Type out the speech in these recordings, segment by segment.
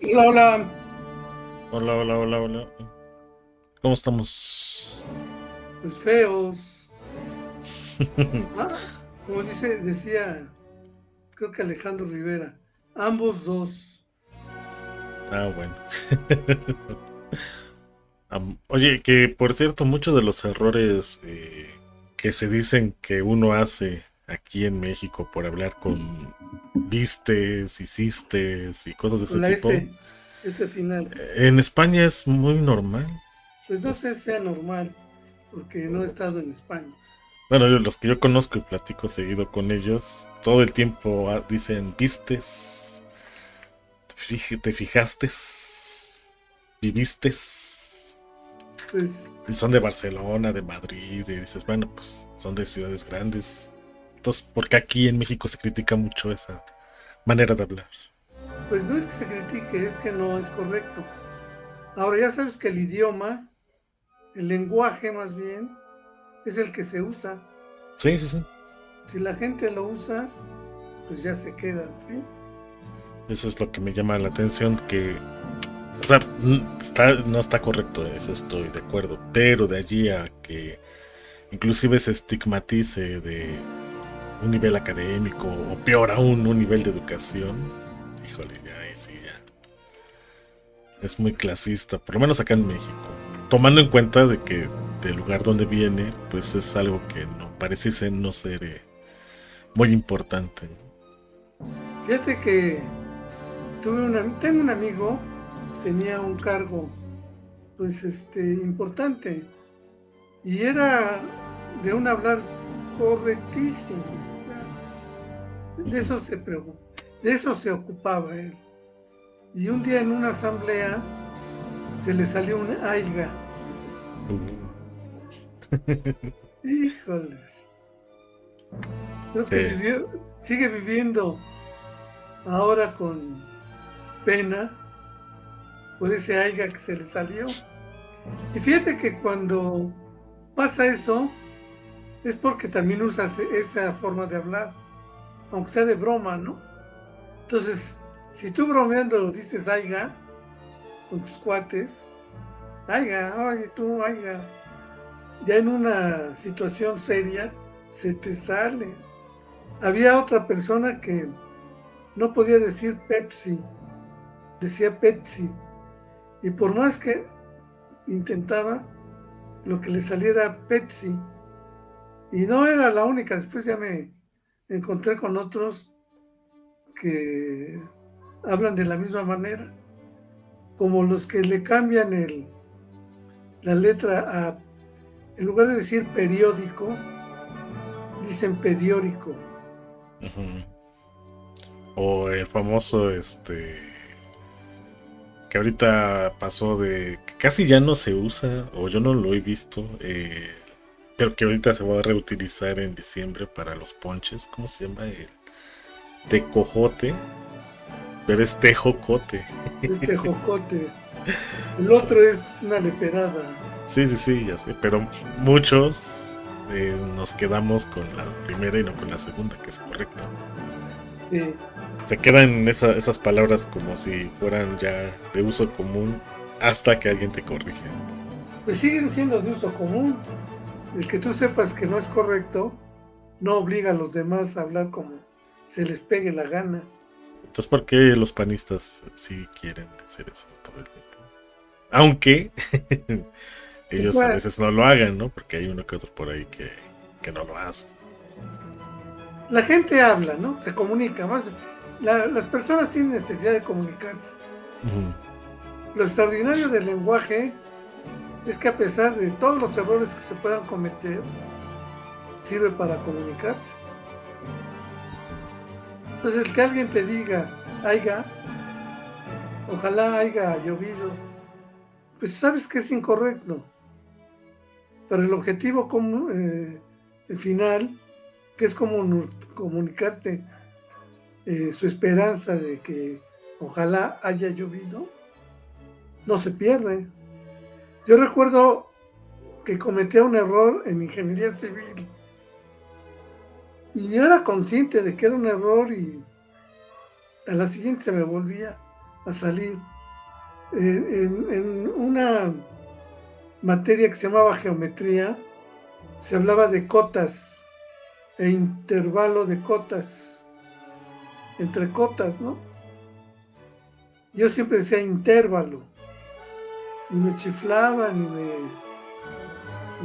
Hola, hola. Hola, hola, hola, hola. ¿Cómo estamos? Pues feos. Ah, como decía, creo que Alejandro Rivera, ambos dos. Ah, bueno. Oye, que por cierto, muchos de los errores que se dicen que uno hace aquí en México por hablar con vistes, hiciste y cosas de ese Con la tipo, S final. en España es muy normal. Pues no O- sé si sea normal, porque no he estado en España. Bueno, los que yo conozco y platico seguido con ellos, todo el tiempo dicen vistes, te fijaste, viviste. Pues, Y son de Barcelona, de Madrid, y dices, bueno, pues son de ciudades grandes. Entonces, ¿por qué aquí en México se critica mucho esa manera de hablar? pues no es que se critique, es que no es correcto. Ahora ya sabes que el idioma, el lenguaje más bien, es el que se usa. Sí, sí, sí. Si la gente lo usa, pues ya se queda, ¿sí? Eso es lo que me llama la atención, que, o sea, no está correcto, eso estoy de acuerdo, pero de allí a que inclusive se estigmatice de un nivel académico, o peor aún, un nivel de educación, híjole, ya ahí sí, ya. Es muy clasista, por lo menos acá en México. Tomando en cuenta de que del lugar donde viene, pues es algo que no parece no ser muy importante. Fíjate que tengo un amigo, tenía un cargo pues importante y era de un hablar correctísimo. De Ujú. eso se preocupaba, de eso se ocupaba él. Y un día en una asamblea se le salió un aiga. Híjoles, creo que Sí. sigue viviendo ahora con pena por ese aiga que se le salió. Y fíjate que cuando pasa eso es porque también usas esa forma de hablar, aunque sea de broma, ¿no? Entonces, si tú bromeando dices aiga con tus cuates, aiga, oye tú, aiga, ya en una situación seria se te sale. Había otra persona que no podía decir Pepsi, decía Pepsi, y por más que intentaba, lo que le saliera era Pepsi, y no era la única, después ya me encontré con otros que hablan de la misma manera, como los que le cambian la letra a, en lugar de decir periódico, dicen periódico. Ujú. O el famoso, que ahorita pasó de que casi ya no se usa, o yo no lo he visto, pero que ahorita se va a reutilizar en diciembre para los ponches. ¿Cómo se llama? El tecojote, pero es tejocote. Este jocote. El otro es una leperada. Sí, sí, sí, ya sé, pero muchos nos quedamos con la primera y no con la segunda, que es correcta. Sí. Se quedan esas palabras como si fueran ya de uso común hasta que alguien te corrige. Pues siguen siendo de uso común. El que tú sepas que no es correcto no obliga a los demás a hablar como se les pegue la gana. Entonces, ¿por qué los panistas sí quieren hacer eso todo el tiempo? Aunque Tú ellos a puedes, veces no lo hagan, ¿no? Porque hay uno que otro por ahí que no lo hace. la gente habla, ¿no? Se comunica. Las personas tienen necesidad de comunicarse. Ujú. Lo extraordinario del lenguaje es que a pesar de todos los errores que se puedan cometer, sirve para comunicarse. Entonces, el que alguien te diga, haya, ojalá haya llovido, pues sabes que es incorrecto. Pero el objetivo el final, que es como comunicarte su esperanza de que ojalá haya llovido, no se pierde. Yo recuerdo que cometía un error en ingeniería civil y yo era consciente de que era un error y a la siguiente se me volvía a salir. En una materia que se llamaba geometría, se hablaba de cotas e intervalo de cotas, entre cotas, ¿no? Yo siempre decía intervalo, y me chiflaban y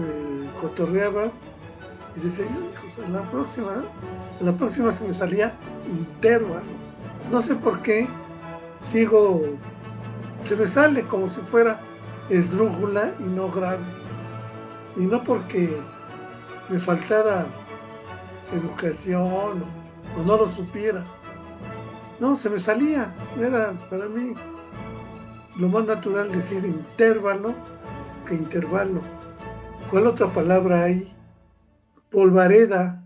me cotorreaban, y decía, hijos, a la próxima se me salía intervalo. No sé por qué, se me sale como si fuera esdrújula y no grave. Y no porque me faltara educación o no lo supiera. No, se me salía. Era para mí lo más natural decir intervalo que intervalo. ¿Cuál otra palabra hay? Polvareda.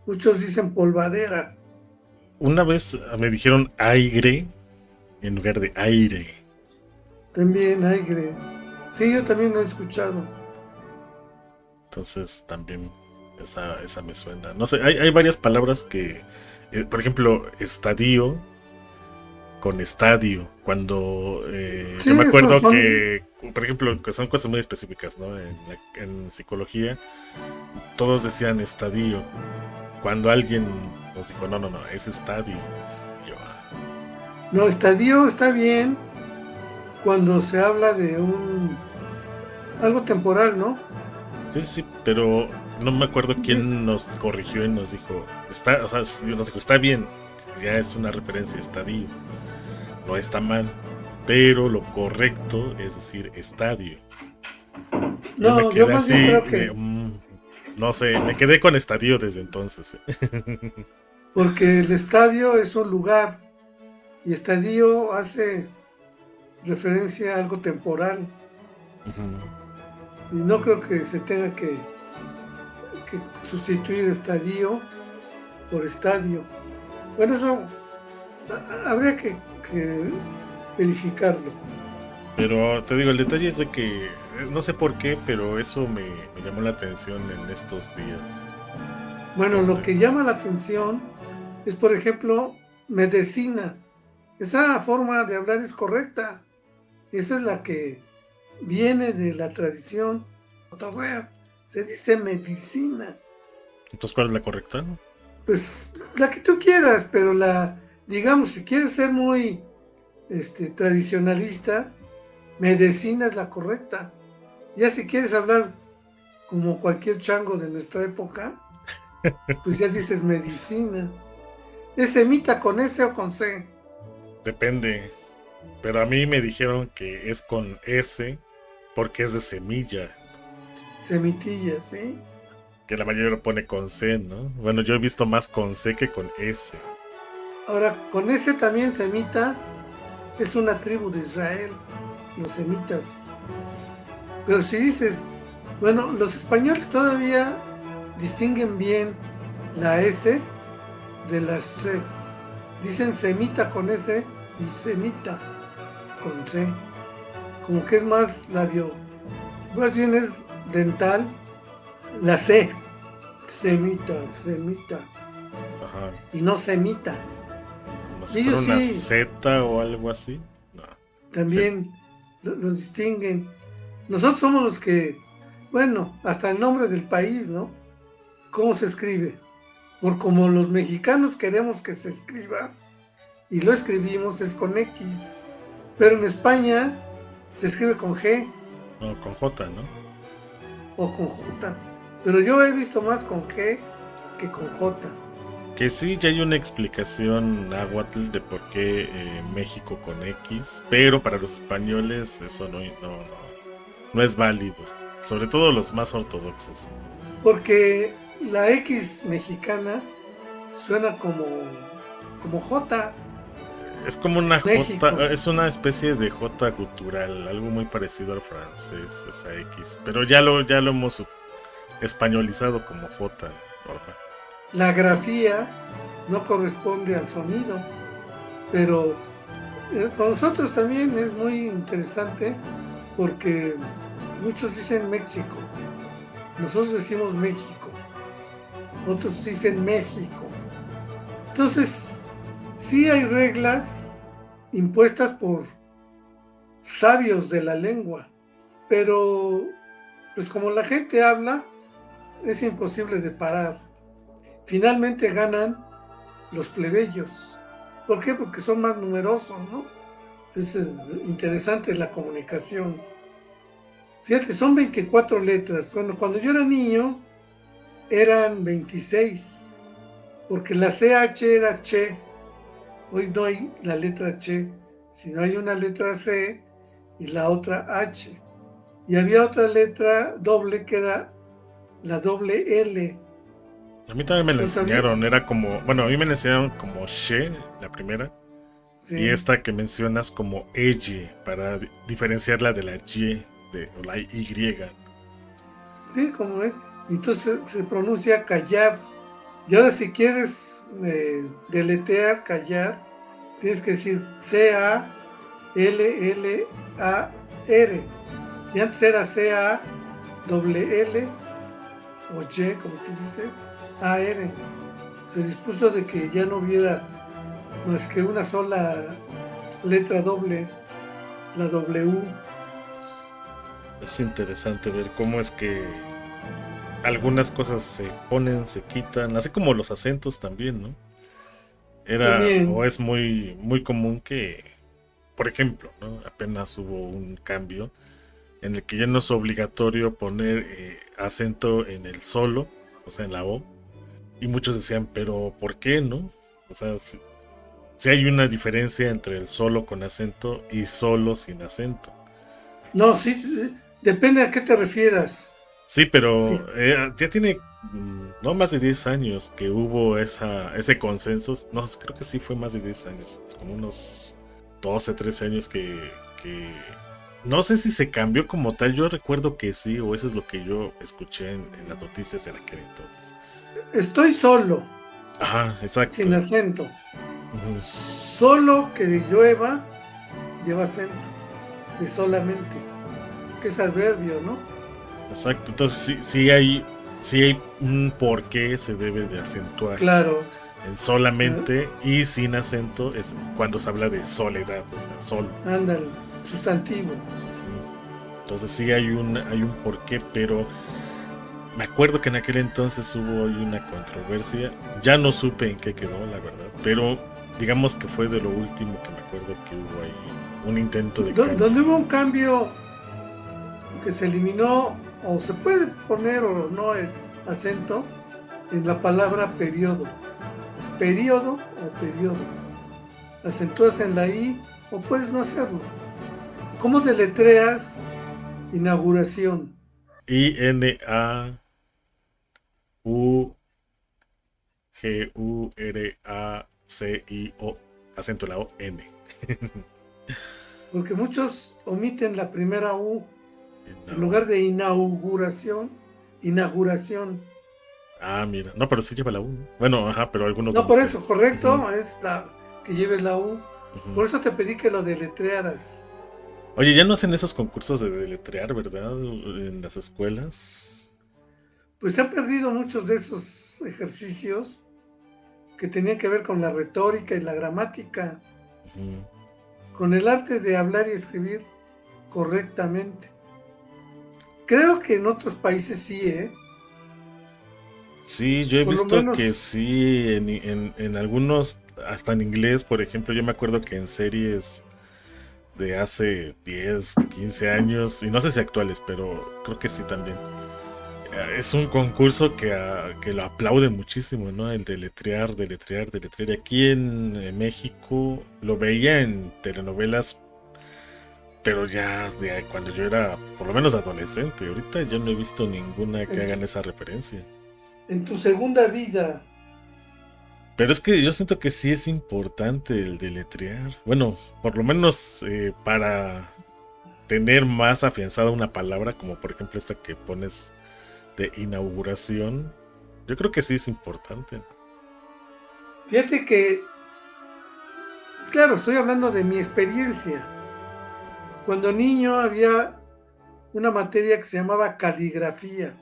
Muchos dicen polvadera. Una vez me dijeron aire en lugar de aire. También aire. Sí, yo también lo he escuchado. Entonces también esa me suena. No sé, hay varias palabras que, por ejemplo, estadio con estadio. Cuando Sí, yo me acuerdo son... que, por ejemplo, que son cosas muy específicas, ¿no? En psicología, todos decían estadio. Cuando alguien nos dijo, no, es estadio. Yo, No, estadio está bien cuando se habla de algo temporal, ¿no? sí, pero no me acuerdo quién nos corrigió y nos dijo, está bien, ya es una referencia, estadio, no está mal, pero lo correcto es decir estadio. Yo me No, yo quedé más bien así creo de, que no sé, me quedé con estadio desde entonces. porque el estadio es un lugar y estadio hace referencia a algo temporal y no creo que se tenga que sustituir estadio por estadio. Bueno, eso habría que verificarlo. Pero te digo, el detalle es de que no sé por qué, pero eso me llamó la atención en estos días. Bueno, lo que llama la atención es, por ejemplo, medicina. Esa forma de hablar es correcta. Esa es la que viene de la tradición cotorrea. Se dice medicina. Entonces, ¿cuál es la correcta? Pues la que tú quieras, pero digamos, si quieres ser muy tradicionalista, medicina es la correcta. Ya si quieres hablar como cualquier chango de nuestra época, pues ya dices medicina. ¿Es semita con S o con C? Depende. Pero a mí me dijeron que es con S porque es de semilla. Semitilla, ¿sí? Que la mayoría lo pone con C, ¿no? Bueno, yo he visto más con C que con S. Ahora, con S también semita es una tribu de Israel, los semitas. Pero si dices, bueno, los españoles todavía distinguen bien la S de la C. Dicen semita con S y semita con C. Como que es más labio. Más bien es dental. La C. Semita. Ajá. Y no semita. Como si fuera una Z o algo así. No. También lo distinguen. Nosotros somos los que, bueno, hasta el nombre del país, ¿no? ¿Cómo se escribe? Por como los mexicanos queremos que se escriba, y lo escribimos es con X. Pero en España se escribe con G. No, con J, ¿no? O con J. Pero yo he visto más con G que con J. Que sí, ya hay una explicación náhuatl de por qué México con X, pero para los españoles eso no es válido, sobre todo los más ortodoxos. Porque la X mexicana suena como J. Es como una México. J, es una especie de J gutural, algo muy parecido al francés, esa X, pero ya lo hemos españolizado como J. La grafía no corresponde al sonido, pero con nosotros también es muy interesante porque muchos dicen México, nosotros decimos México, otros dicen México. Entonces, sí hay reglas impuestas por sabios de la lengua, pero pues como la gente habla, es imposible de parar. Finalmente ganan los plebeyos. ¿Por qué? Porque son más numerosos, ¿no? Es interesante la comunicación. Fíjate, son 24 letras. Bueno, cuando yo era niño, eran 26, porque la CH era che. Hoy no hay la letra che, sino hay una letra C y la otra H. Y había otra letra doble que era la doble L. A mí también me la Entonces había, enseñaron, era como, bueno, a mí me la enseñaron como she, la primera, y sí, esta que mencionas como eye, para diferenciarla de la y, o la y. sí, como es. Entonces se pronuncia callar. Y ahora si quieres deletear, callar, tienes que decir C-A-L-L-A-R. Y antes era C-A-L-L o Y, como tú dices, A-R. Se dispuso de que ya no hubiera más que una sola letra doble, la W. Es interesante ver cómo es que algunas cosas se ponen, se quitan, así como los acentos también, ¿no? Era o También, es muy, muy común que, por ejemplo, ¿no? Apenas hubo un cambio en el que ya no es obligatorio poner acento en el solo, o sea, en la O. Y muchos decían, pero ¿por qué no? O sea, si hay una diferencia entre el solo con acento y solo sin acento. no, sí, depende a qué te refieras. Sí, Sí, pero ya tiene no más de 10 años que hubo ese consenso. No, creo que sí fue más de 10 años, como unos 12, 13 años que no sé si se cambió como tal. Yo recuerdo que sí, o eso es lo que yo escuché en las noticias en aquel entonces. estoy solo, Ajá, exacto. sin acento. Ujú, Solo que llueva, lleva acento, de solamente, que es adverbio, ¿no? exacto. Entonces sí hay un por qué se debe de acentuar. Claro, En solamente y sin acento es cuando se habla de soledad, o sea, solo. ándale, sustantivo. Ujú. Entonces sí hay un porqué, pero me acuerdo que en aquel entonces hubo ahí una controversia. Ya no supe en qué quedó, la verdad, pero digamos que fue de lo último que me acuerdo que hubo ahí un intento de cambio. Donde hubo un cambio que se eliminó, o se puede poner o no el acento, en la palabra periodo. Periodo o periodo. Acentúas en la I o puedes no hacerlo. ¿Cómo deletreas inauguración? INAUGURACIO, acento en la O, N. Porque muchos omiten la primera U en No. lugar de inauguración, inauguración. Ah, mira. No, pero sí lleva la U, ¿no? Bueno, ajá, pero algunos lo No, por omiten. eso, Ujú, correcto, es la que lleve la U. ujú. Por eso te pedí que lo deletrearas. Oye, ya no hacen esos concursos de deletrear, ¿verdad? En las escuelas. Pues se han perdido muchos de esos ejercicios que tenían que ver con la retórica y la gramática, Ujú. con el arte de hablar y escribir correctamente. Creo que en otros países sí, ¿eh? Sí, yo he Por lo visto que menos, sí, en algunos, hasta en inglés, por ejemplo, yo me acuerdo que en series de hace 10, 15 años, y no sé si actuales, pero creo que sí también. Es un concurso que lo aplaude muchísimo, ¿no? El deletrear, deletrear, deletrear. Y aquí en México lo veía en telenovelas, pero ya de cuando yo era por lo menos adolescente. Ahorita yo no he visto ninguna que en, hagan esa referencia. en tu segunda vida, Pero es que yo siento que sí es importante el deletrear. Bueno, por lo menos para tener más afianzada una palabra, como por ejemplo esta que pones de inauguración, yo creo que sí es importante. fíjate que, claro, estoy hablando de mi experiencia. Cuando niño había una materia que se llamaba caligrafía.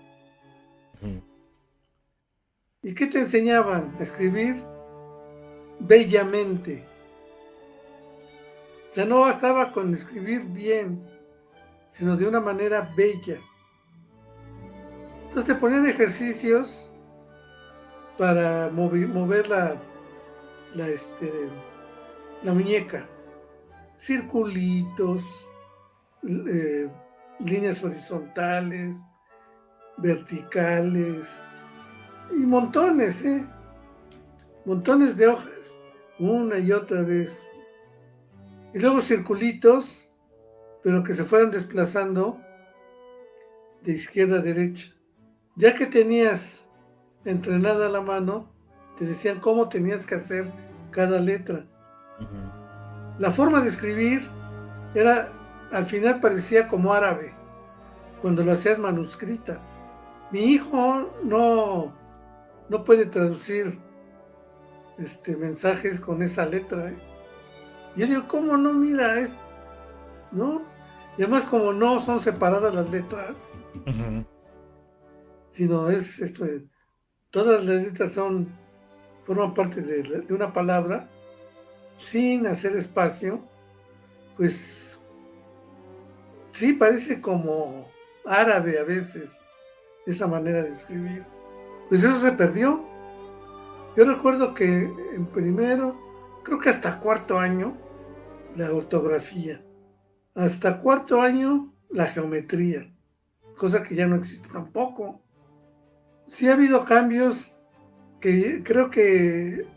Ujú. ¿Y qué te enseñaban? A escribir bellamente. O sea, no bastaba con escribir bien, sino de una manera bella. Entonces te ponían ejercicios para mover la muñeca. Circulitos, líneas horizontales, verticales, y montones, montones de hojas, una y otra vez. Y luego circulitos, pero que se fueran desplazando de izquierda a derecha. Ya que tenías entrenada la mano, te decían cómo tenías que hacer cada letra. La forma de escribir era, al final parecía como árabe, cuando lo hacías manuscrita. Mi hijo no puede traducir mensajes con esa letra. Yo digo, ¿cómo no? Mira, ¿no? Y además, como no son separadas las letras, sino es todas las letras forman parte de una palabra, sin hacer espacio, pues sí, parece como árabe a veces, esa manera de escribir. Pues eso se perdió. Yo recuerdo que en primero, creo que hasta cuarto año, la ortografía. Hasta cuarto año, la geometría, cosa que ya no existe tampoco. Sí ha habido cambios que creo que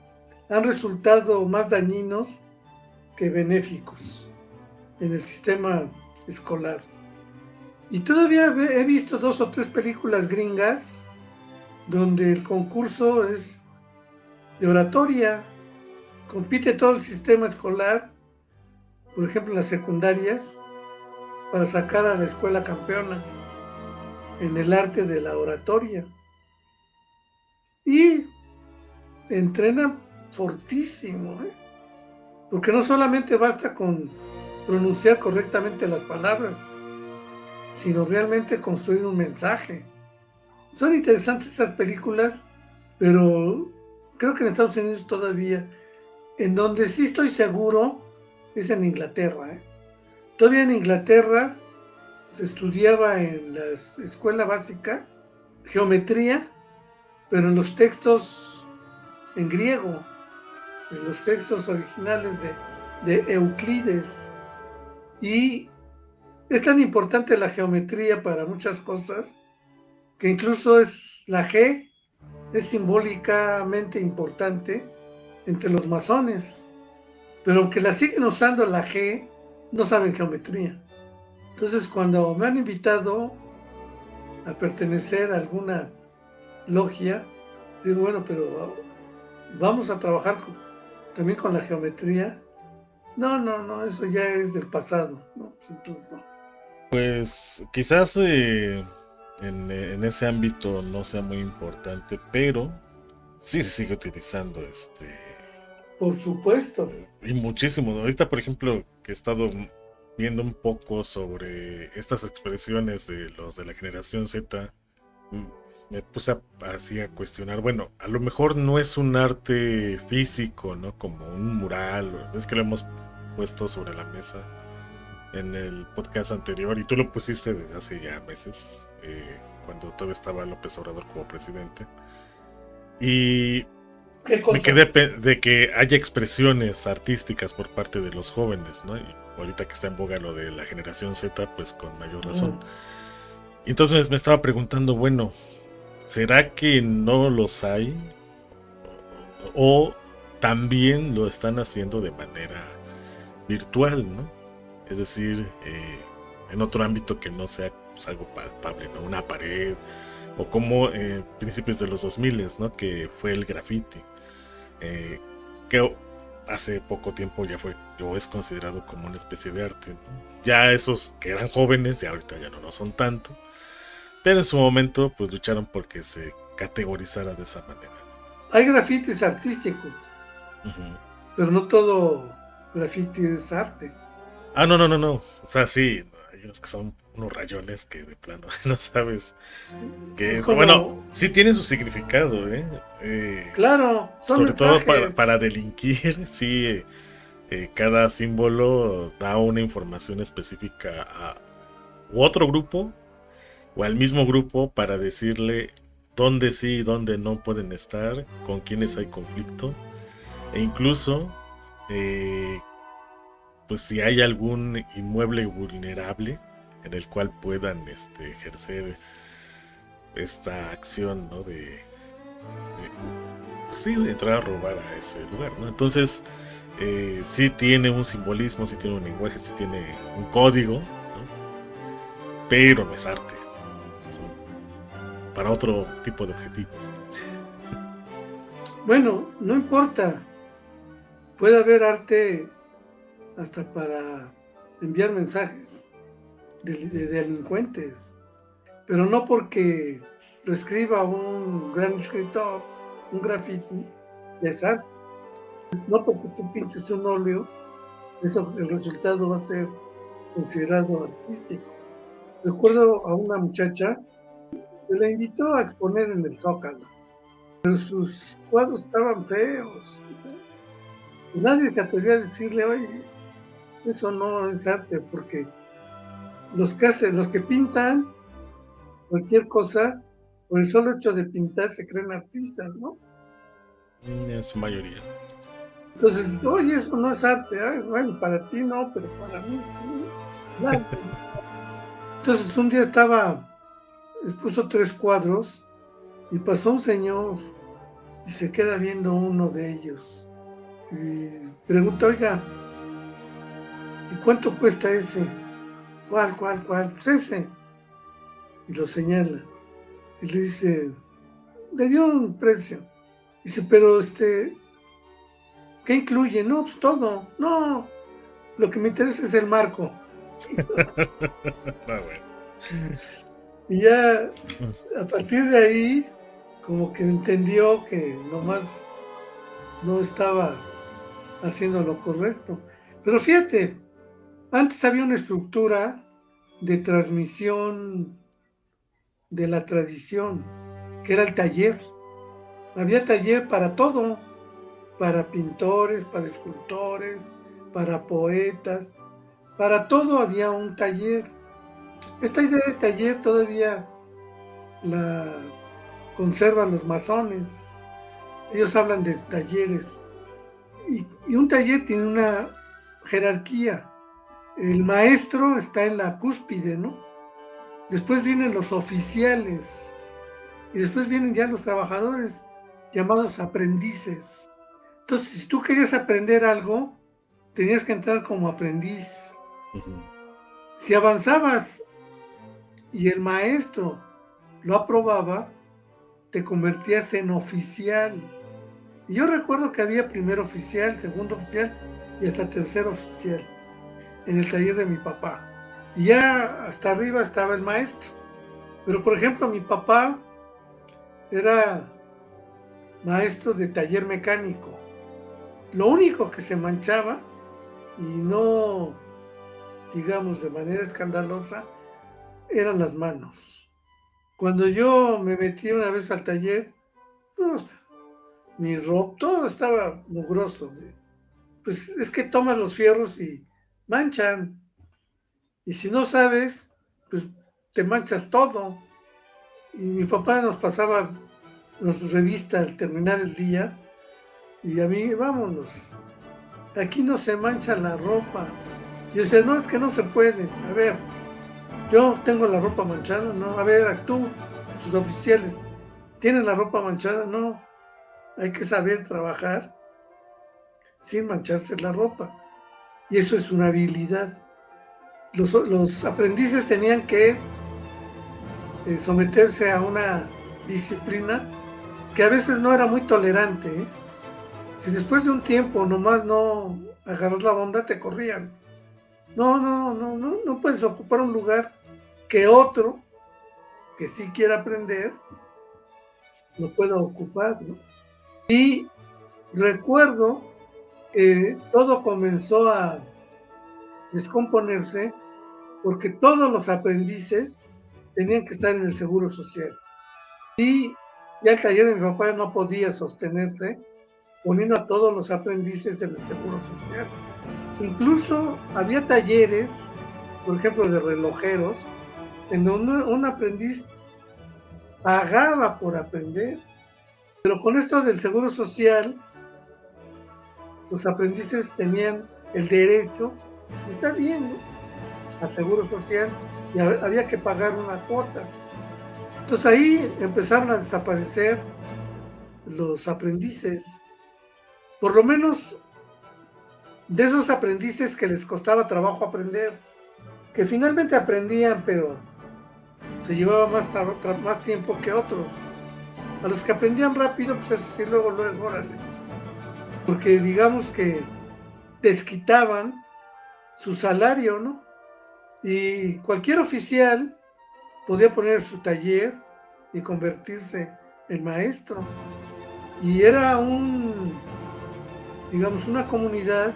han resultado más dañinos que benéficos en el sistema escolar. Y todavía he visto 2 o 3 películas gringas donde el concurso es de oratoria. Compite todo el sistema escolar, por ejemplo, las secundarias, para sacar a la escuela campeona en el arte de la oratoria. Y entrenan fortísimo, porque no solamente basta con pronunciar correctamente las palabras, sino realmente construir un mensaje. Son interesantes esas películas, pero creo que en Estados Unidos todavía, en donde sí estoy seguro, es en Inglaterra. Todavía en Inglaterra se estudiaba en la escuela básica geometría, pero en los textos en griego, en los textos originales de Euclides. Y es tan importante la geometría para muchas cosas que incluso la G es simbólicamente importante entre los masones, pero aunque la siguen usando la G, no saben geometría. Entonces, cuando me han invitado a pertenecer a alguna logia, digo, bueno, pero vamos a trabajar también con la geometría. No, eso ya es del pasado, ¿no? Pues entonces no. Pues quizás en ese ámbito no sea muy importante, pero sí se sigue utilizando Por supuesto. y muchísimo. Ahorita, por ejemplo, que he estado viendo un poco sobre estas expresiones de los de la generación Z, me puse así a cuestionar, bueno, a lo mejor no es un arte físico, ¿no? Como un mural, es que lo hemos puesto sobre la mesa en el podcast anterior y tú lo pusiste desde hace ya meses, cuando todavía estaba López Obrador como presidente. Y me quedé de que haya expresiones artísticas por parte de los jóvenes, ¿no? Y ahorita que está en boga lo de la generación Z, pues con mayor razón. Y entonces me estaba preguntando, bueno, ¿será que no los hay? ¿O también lo están haciendo de manera virtual, ¿no? Es decir, en otro ámbito que no sea pues, algo palpable, ¿no? Una pared, o como principios de los 2000, ¿no? Que fue el graffiti, que hace poco tiempo ya fue, o es considerado como una especie de arte, ¿no? Ya esos que eran jóvenes, ya ahorita ya no lo son tanto, pero en su momento pues lucharon porque se categorizara de esa manera. Hay grafitis artísticos, pero no todo graffiti es arte. Ah, no. O sea, sí, hay unos que son unos rayones que de plano no sabes qué es. Como... Bueno, sí tiene su significado, claro, son sobre mensajes. todo para delinquir, sí. cada símbolo da una información específica a otro grupo o al mismo grupo para decirle dónde sí y dónde no pueden estar, con quiénes hay conflicto, e incluso pues si hay algún inmueble vulnerable en el cual puedan ejercer esta acción, ¿no? Pues sí, de entrar a robar a ese lugar, ¿no? Entonces, sí tiene un simbolismo, sí tiene un lenguaje, sí tiene un código, ¿no? Pero no es arte. Son para otro tipo de objetivos. Bueno, no importa. Puede haber arte hasta para enviar mensajes de delincuentes, pero no porque lo escriba un gran escritor, un graffiti, es arte. No porque tú pintes un óleo, eso, el resultado va a ser considerado artístico. Recuerdo a una muchacha que la invitó a exponer en el Zócalo, pero sus cuadros estaban feos. Y nadie se atrevía a decirle, oye, eso no es arte, porque los que pintan cualquier cosa, por el solo hecho de pintar se creen artistas, ¿no? En su mayoría. Entonces, oye, eso no es arte. Ay, bueno, para ti no, pero para mí sí. Claro. Entonces un día expuso 3 cuadros y pasó un señor y se queda viendo uno de ellos y pregunta, oiga, ¿y cuánto cuesta ese? ¿Cuál? Pues ese. Y lo señala y le dice, le dio un precio. Dice, pero ¿qué incluye? No, pues todo. No, lo que me interesa es el marco. Bueno. Y ya a partir de ahí, como que entendió que nomás no estaba haciendo lo correcto. Pero fíjate, antes había una estructura de transmisión de la tradición, que era el taller. Había taller para todo, para pintores, para escultores, para poetas, para todo había un taller. Esta idea de taller todavía la conservan los masones. Ellos hablan de talleres. Y un taller tiene una jerarquía. El maestro está en la cúspide, ¿no? Después vienen los oficiales. Y después vienen ya los trabajadores, llamados aprendices. Entonces, si tú querías aprender algo, tenías que entrar como aprendiz. Si avanzabas y el maestro lo aprobaba, te convertías en oficial. Y yo recuerdo que había primer oficial, segundo oficial y hasta tercer oficial en el taller de mi papá. Y ya hasta arriba estaba el maestro. Pero por ejemplo, mi papá era maestro de taller mecánico. Lo único que se manchaba, y no digamos de manera escandalosa, eran las manos. Cuando yo me metí una vez al taller, pues, mi ropa, todo estaba mugroso. Pues es que tomas los fierros y manchan. Y si no sabes, pues te manchas todo. Y mi papá nos pasaba revista al terminar el día y a mí, vámonos, aquí no se mancha la ropa. Yo decía, no, es que no se puede. A ver, yo tengo la ropa manchada, ¿no? A ver, tú, sus oficiales, ¿tienen la ropa manchada? No. Hay que saber trabajar sin mancharse la ropa. Y eso es una habilidad. Los aprendices tenían que someterse a una disciplina que a veces no era muy tolerante, ¿eh? Si después de un tiempo nomás no agarras la onda, te corrían. No puedes ocupar un lugar que otro que sí quiera aprender lo pueda ocupar, ¿no? Y recuerdo que todo comenzó a descomponerse porque todos los aprendices tenían que estar en el seguro social. Y ya el taller de mi papá no podía sostenerse poniendo a todos los aprendices en el seguro social. Incluso había talleres, por ejemplo, de relojeros, en donde un aprendiz pagaba por aprender. Pero con esto del seguro social, los aprendices tenían el derecho, está bien, ¿no?, a seguro social, y había que pagar una cuota. Entonces ahí empezaron a desaparecer los aprendices, por lo menos de esos aprendices que les costaba trabajo aprender, que finalmente aprendían, pero se llevaba más tiempo que otros. A los que aprendían rápido, pues eso sí, luego, órale. Porque digamos que desquitaban su salario, ¿no? Y cualquier oficial podía poner su taller y convertirse en maestro. Y era digamos, una comunidad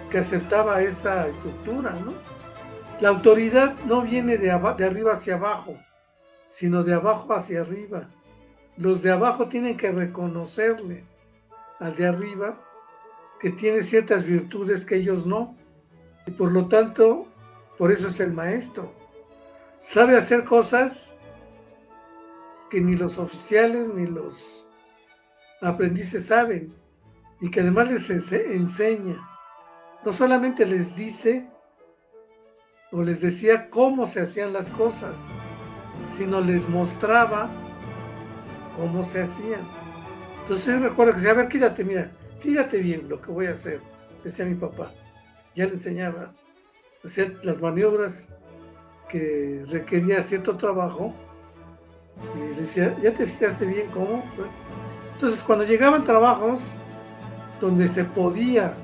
que aceptaba esa estructura, ¿no? La autoridad no viene de arriba hacia abajo, sino de abajo hacia arriba. Los de abajo tienen que reconocerle al de arriba que tiene ciertas virtudes que ellos no. Y por lo tanto, por eso es el maestro. Sabe hacer cosas que ni los oficiales ni los aprendices saben, y que además les enseña. No solamente les dice o les decía cómo se hacían las cosas, sino les mostraba cómo se hacían. Entonces yo recuerdo que decía, a ver, quítate, mira, fíjate bien lo que voy a hacer, decía mi papá. Ya le enseñaba, hacía las maniobras que requería cierto trabajo, y le decía, ¿ya te fijaste bien cómo fue? Entonces cuando llegaban trabajos donde se podía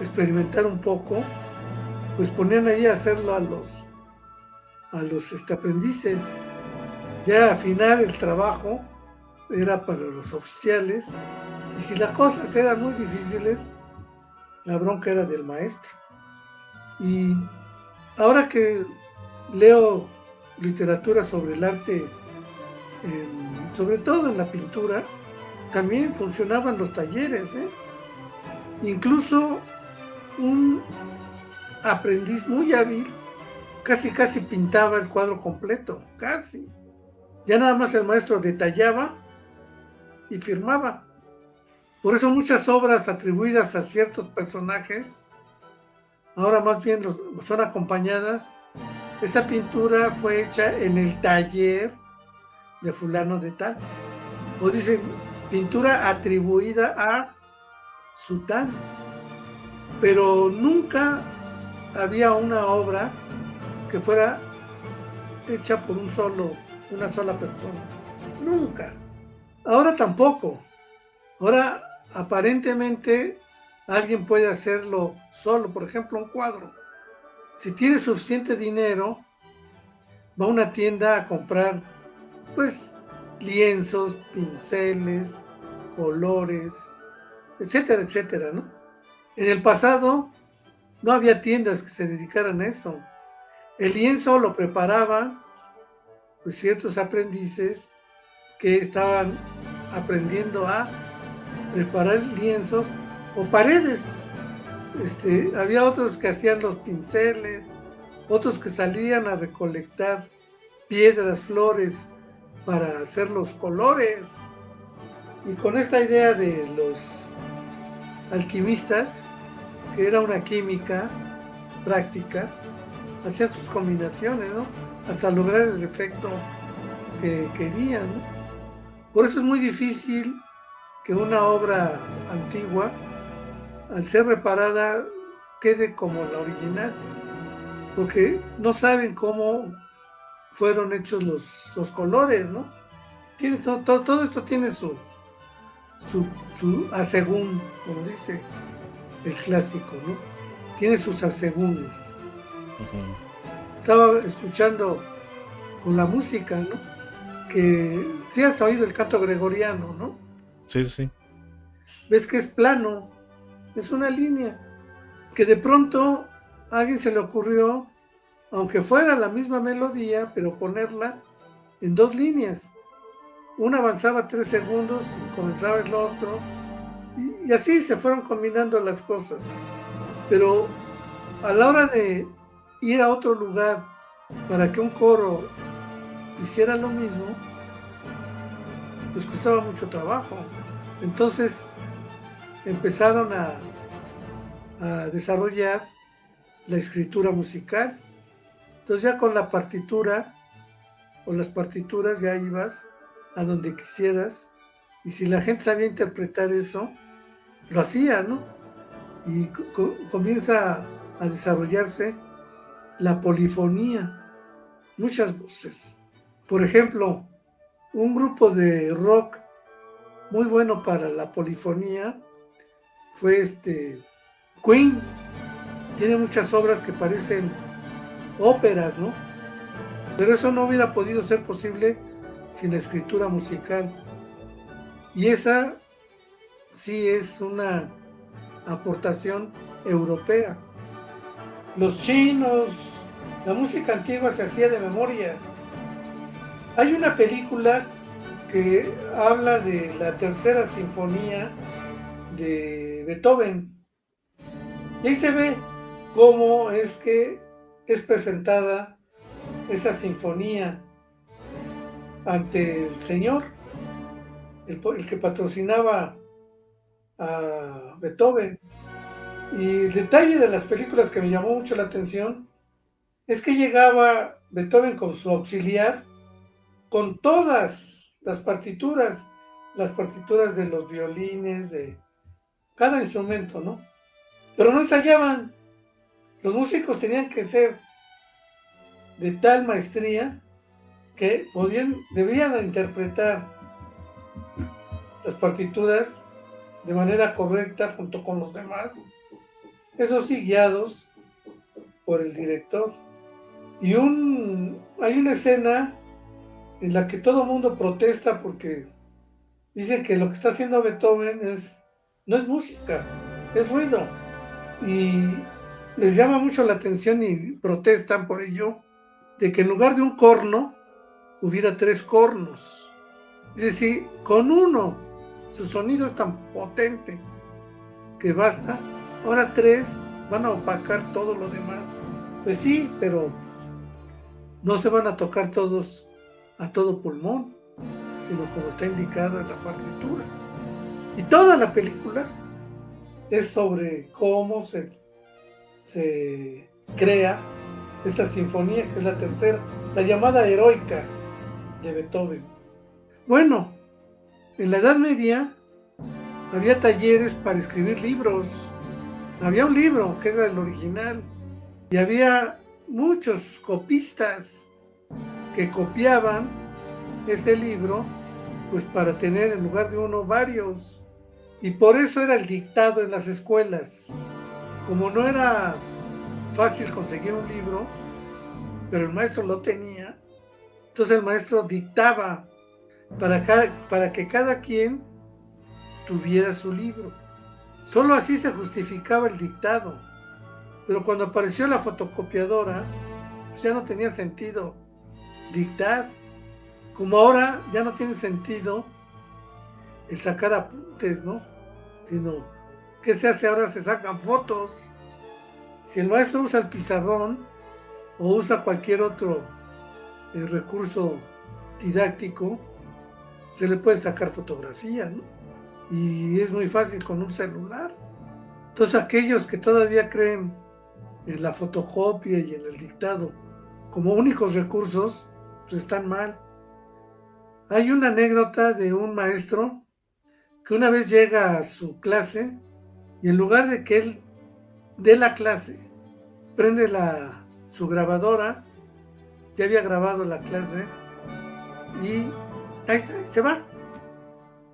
experimentar un poco, pues ponían ahí a hacerlo a los aprendices. Ya al final el trabajo era para los oficiales, y si las cosas eran muy difíciles, la bronca era del maestro. Y ahora que leo literatura sobre el arte, sobre todo en la pintura, también funcionaban los talleres, ¿eh? Incluso un aprendiz muy hábil casi pintaba el cuadro completo, casi. Ya nada más el maestro detallaba y firmaba. Por eso muchas obras atribuidas a ciertos personajes ahora más bien son acompañadas. Esta pintura fue hecha en el taller de fulano de tal. O dicen pintura atribuida a Sután. Pero nunca había una obra que fuera hecha por una sola persona. Nunca. Ahora tampoco. Ahora aparentemente alguien puede hacerlo solo. Por ejemplo, un cuadro. Si tiene suficiente dinero, va a una tienda a comprar, pues, lienzos, pinceles, colores, etcétera, etcétera, ¿no? En el pasado no había tiendas que se dedicaran a eso. El lienzo lo preparaban, pues, ciertos aprendices que estaban aprendiendo a preparar lienzos o paredes. Había otros que hacían los pinceles, otros que salían a recolectar piedras, flores para hacer los colores. Y con esta idea de los alquimistas, que era una química práctica, hacían sus combinaciones, ¿no?, hasta lograr el efecto que querían, ¿no? Por eso es muy difícil que una obra antigua, al ser reparada, quede como la original, porque no saben cómo fueron hechos los colores, ¿no? Todo esto tiene su asegún, como dice el clásico, ¿no? Tiene sus asegúnes. Estaba escuchando con la música, ¿no?, que sí has oído el canto gregoriano, ¿no? Sí. Ves que es plano, es una línea, que de pronto a alguien se le ocurrió, aunque fuera la misma melodía, pero ponerla en dos líneas. Una avanzaba 3 segundos y comenzaba el otro, y así se fueron combinando las cosas. pero a la hora de ir a otro lugar para que un coro hiciera lo mismo, pues costaba mucho trabajo. Entonces empezaron a desarrollar la escritura musical. Entonces ya con la partitura o las partituras ya ibas a donde quisieras, y si la gente sabía interpretar eso, lo hacía, ¿no? Y comienza a desarrollarse la polifonía, muchas voces. Por ejemplo, un grupo de rock muy bueno para la polifonía fue Queen. Tiene muchas obras que parecen óperas, ¿no? Pero eso no hubiera podido ser posible sin la escritura musical. Y esa sí es una aportación europea. Los chinos, la música antigua se hacía de memoria. Hay una película que habla de la tercera sinfonía de Beethoven. Y ahí se ve cómo es que es presentada esa sinfonía ante el Señor, el que patrocinaba a Beethoven. Y el detalle de las películas que me llamó mucho la atención es que llegaba Beethoven con su auxiliar, con todas las partituras de los violines, de cada instrumento, ¿no? Pero no ensayaban. Los músicos tenían que ser de tal maestría que debían interpretar las partituras de manera correcta junto con los demás, eso sí, guiados por el director. Y hay una escena en la que todo el mundo protesta porque dicen que lo que está haciendo Beethoven no es música, es ruido. Y les llama mucho la atención y protestan por ello, de que en lugar de un corno hubiera 3 cornos. Es decir, con uno su sonido es tan potente que basta. Ahora 3 van a opacar todo lo demás. Pues sí, pero no se van a tocar todos a todo pulmón, sino como está indicado en la partitura. Y toda la película es sobre cómo se crea esa sinfonía, que es la tercera, la llamada heroica de Beethoven. Bueno, en la Edad Media había talleres para escribir libros. Había un libro que era el original y había muchos copistas que copiaban ese libro, pues para tener en lugar de uno varios. Y por eso era el dictado en las escuelas. Como no era fácil conseguir un libro, pero el maestro lo tenía, entonces el maestro dictaba para que cada quien tuviera su libro. Solo así se justificaba el dictado. Pero cuando apareció la fotocopiadora, pues ya no tenía sentido dictar. Como ahora ya no tiene sentido el sacar apuntes, ¿no? Sino, ¿qué se hace ahora? Se sacan fotos. Si el maestro usa el pizarrón o usa cualquier otro recurso didáctico, se le puede sacar fotografía, ¿no? Y es muy fácil con un celular. Entonces aquellos que todavía creen en la fotocopia y en el dictado como únicos recursos, pues están mal. Hay una anécdota de un maestro que una vez llega a su clase y en lugar de que él dé la clase, prende su grabadora, ya había grabado la clase y ahí está, se va.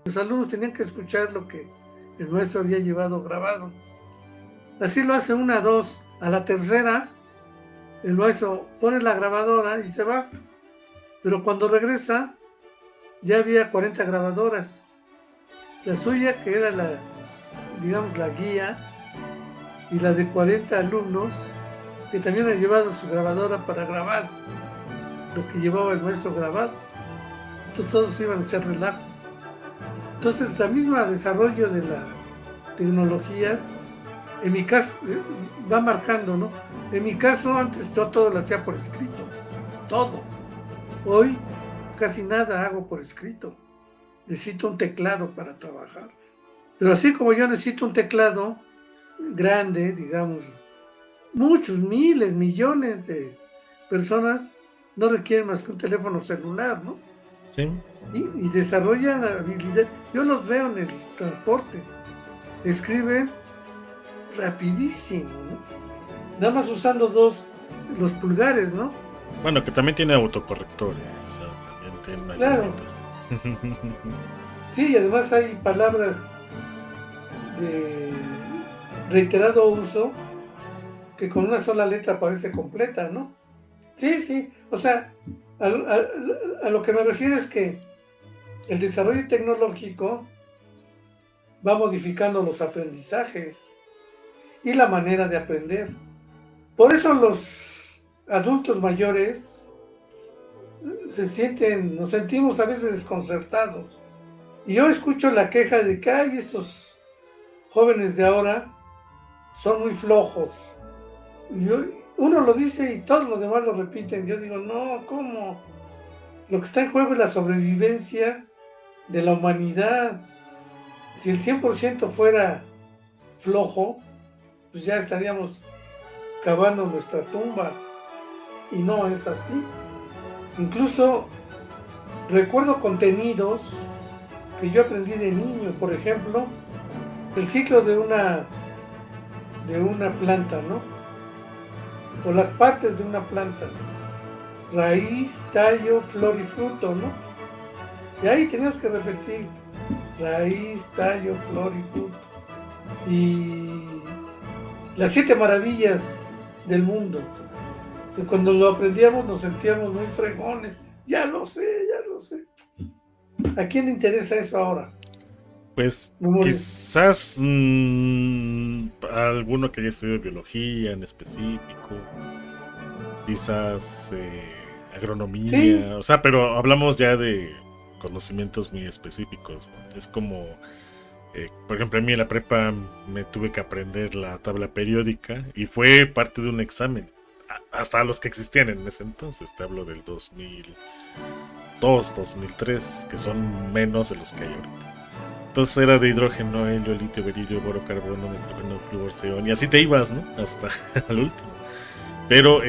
Los alumnos tenían que escuchar lo que el maestro había llevado grabado. Así lo hace 1, 2, a la tercera, el maestro pone la grabadora y se va. Pero cuando regresa, ya había 40 grabadoras. La suya, que era la guía, y la de 40 alumnos, que también han llevado su grabadora para grabar lo que llevaba el maestro grabado. Entonces todos iban a echar relajo. Entonces, la misma desarrollo de las tecnologías En mi caso, va marcando, ¿no? En mi caso, antes yo todo lo hacía por escrito, todo. Hoy casi nada hago por escrito. Necesito un teclado para trabajar. Pero así como yo necesito un teclado grande, digamos, muchos, miles, millones de personas no requieren más que un teléfono celular, ¿no? Sí. Y desarrollan habilidad. Yo los veo en el transporte. Escriben rapidísimo, ¿no? Nada más usando los pulgares, ¿no? Bueno, que también tiene autocorrector, o sea, también tiene una Claro. Sí, y además hay palabras de reiterado uso que con una sola letra parece completa, ¿no? Sí, sí. O sea, a lo que me refiero es que el desarrollo tecnológico va modificando los aprendizajes y la manera de aprender. Por eso los adultos mayores nos sentimos a veces desconcertados. Y yo escucho la queja de que hay estos jóvenes de ahora son muy flojos. Uno lo dice y todos los demás lo repiten. Yo digo, no, ¿cómo? Lo que está en juego es la sobrevivencia de la humanidad. Si el 100% fuera flojo, pues ya estaríamos cavando nuestra tumba. Y no es así. Incluso recuerdo contenidos que yo aprendí de niño. Por ejemplo, el ciclo de una planta, ¿no? O las partes de una planta. Raíz, tallo, flor y fruto, ¿no? Y ahí tenemos que repetir. Raíz, tallo, flor y fruto. Y las 7 maravillas del mundo. Y cuando lo aprendíamos nos sentíamos muy fregones. Ya lo sé, ya lo sé. ¿A quién le interesa eso ahora? Pues Memoria. quizás alguno que haya estudiado biología en específico, quizás agronomía, Sí, o sea, pero hablamos ya de conocimientos muy específicos, ¿no? Es como, por ejemplo, a mí en la prepa me tuve que aprender la tabla periódica y fue parte de un examen, hasta los que existían en ese entonces, te hablo del 2002, 2003, que son menos de los que hay ahorita. Entonces era de hidrógeno, helio, litio, berilio, boro, carbono, nitrógeno, flúor, xeón, y así te ibas, ¿no? Hasta al último. Pero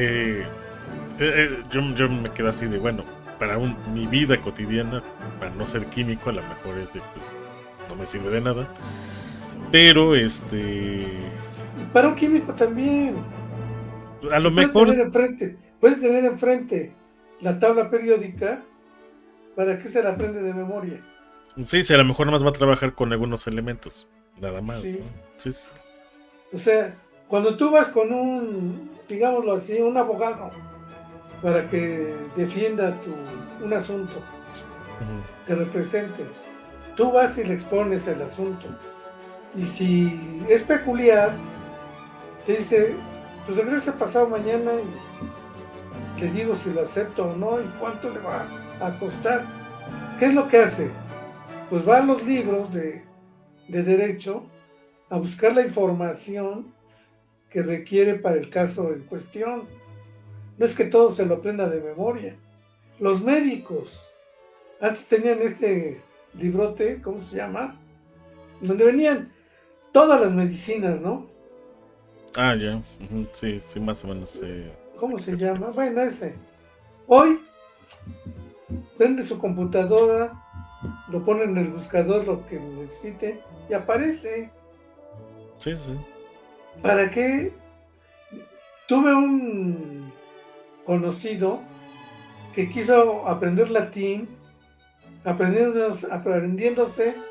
yo me quedé así de, bueno, para mi vida cotidiana, para no ser químico, a lo mejor es de, pues, no me sirve de nada. Pero, para un químico también. a Si lo mejor, puede tener enfrente la tabla periódica, ¿para qué se la aprende de memoria? sí, sí, a lo mejor nada más va a trabajar con algunos elementos, nada más, ¿no? Sí. Sí, sí. O sea, cuando tú vas con digámoslo así, un abogado para que defienda un asunto, Ujú. te represente, tú vas y le expones el asunto. Y si es peculiar, te dice, pues regresa pasado mañana y le digo si lo acepto o no y cuánto le va a costar. ¿Qué es lo que hace? Pues va a los libros de derecho a buscar la información que requiere para el caso en cuestión. No es que todo se lo aprenda de memoria. Los médicos antes tenían este librote, ¿cómo se llama? Donde venían todas las medicinas, ¿no? Ah, ya, ujú, sí, sí, más o menos. ¿Cómo ¿A qué se te llama? refieres? Bueno, ese. Hoy prende su computadora, lo pone en el buscador lo que necesite y aparece. Sí, sí. ¿Para qué? Tuve un conocido que quiso aprender latín, aprendiéndose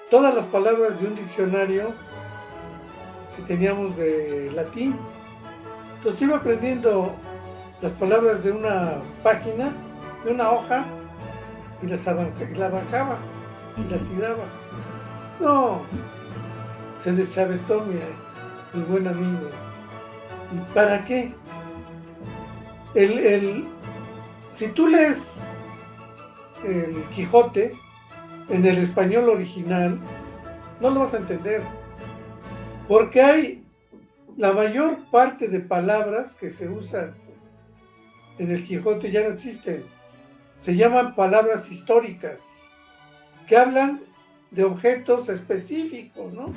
todas las palabras de un diccionario que teníamos de latín. Entonces iba aprendiendo las palabras de una página, de una hoja, y la arrancaba y la Ujú. tiraba. No, se deschavetó mi buen amigo. ¿Y para qué? El, el, si tú lees el Quijote en el español original, no lo vas a entender. Porque hay la mayor parte de palabras que se usan en el Quijote ya no existen. Se llaman palabras históricas, que hablan de objetos específicos, ¿no?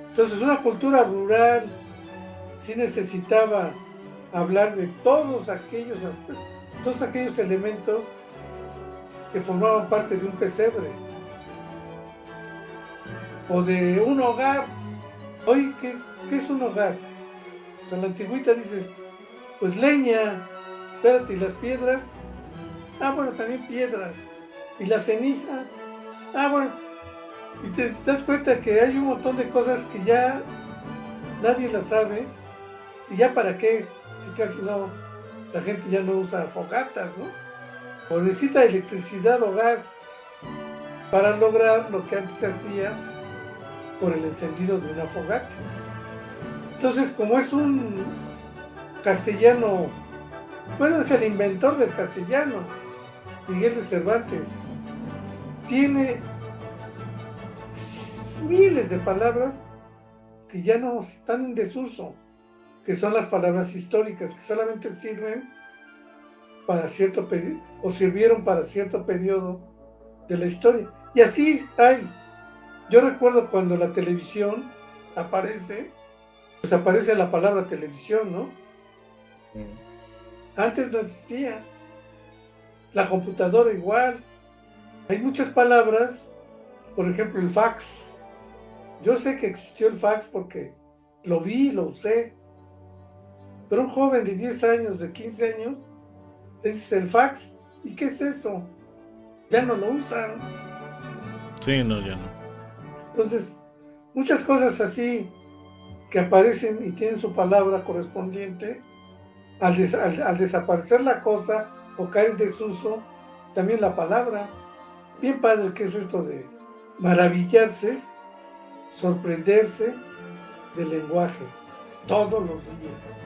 Entonces, una cultura rural sí necesitaba hablar de todos aquellos elementos que formaban parte de un pesebre o de un hogar. Oye, ¿qué es un hogar? O sea, en la antigüita dices, pues leña, espérate, y las piedras, bueno, también piedras, y la ceniza, bueno, y te das cuenta que hay un montón de cosas que ya nadie las sabe, y ya para qué, si casi no, la gente ya no usa fogatas, ¿no? O necesita electricidad o gas para lograr lo que antes se hacía por el encendido de una fogata. Entonces, como es un castellano, bueno, es el inventor del castellano, Miguel de Cervantes, tiene miles de palabras que ya no están en desuso, que son las palabras históricas, que solamente sirven para cierto periodo, o sirvieron para cierto periodo de la historia. Y así hay. Yo recuerdo cuando la televisión aparece, pues aparece la palabra televisión, ¿no? Antes no existía. La computadora igual. Hay muchas palabras, por ejemplo, el fax. Yo sé que existió el fax porque lo vi, lo usé. Pero un joven de 10 años, de 15 años, le dices el fax. ¿Y qué es eso? Ya no lo usan. Sí, no, ya no. Entonces, muchas cosas así que aparecen y tienen su palabra correspondiente, al desaparecer la cosa o caer en desuso, también la palabra. Bien padre que es esto de maravillarse, sorprenderse del lenguaje todos los días.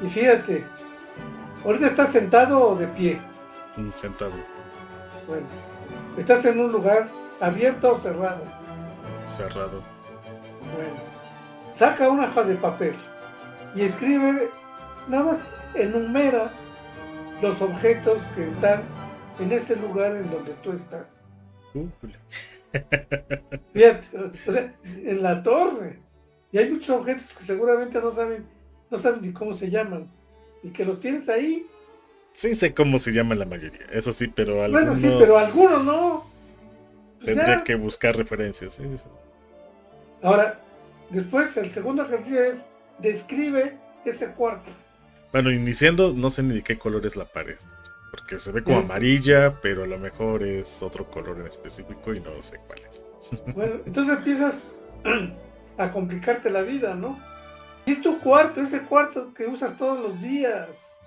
Y fíjate, ahorita estás sentado o de pie. Sentado. Bueno, estás en un lugar abierto o cerrado. Cerrado. Bueno, saca una hoja de papel y escribe, nada más enumera los objetos que están en ese lugar en donde tú estás. Fíjate, o sea, en la torre. Y hay muchos objetos que seguramente no saben ni cómo se llaman. Y que los tienes ahí. Sí sé cómo se llama la mayoría, eso sí, pero algunos... Bueno, sí, pero algunos no. Tendría que buscar referencias. ¿Sí? Ahora, después el segundo ejercicio es describe ese cuarto. Bueno, iniciando, no sé ni de qué color es la pared. Porque se ve como amarilla, pero a lo mejor es otro color en específico y no sé cuál es. Bueno, entonces empiezas a complicarte la vida, ¿no? Y es tu cuarto, ese cuarto que usas todos los días.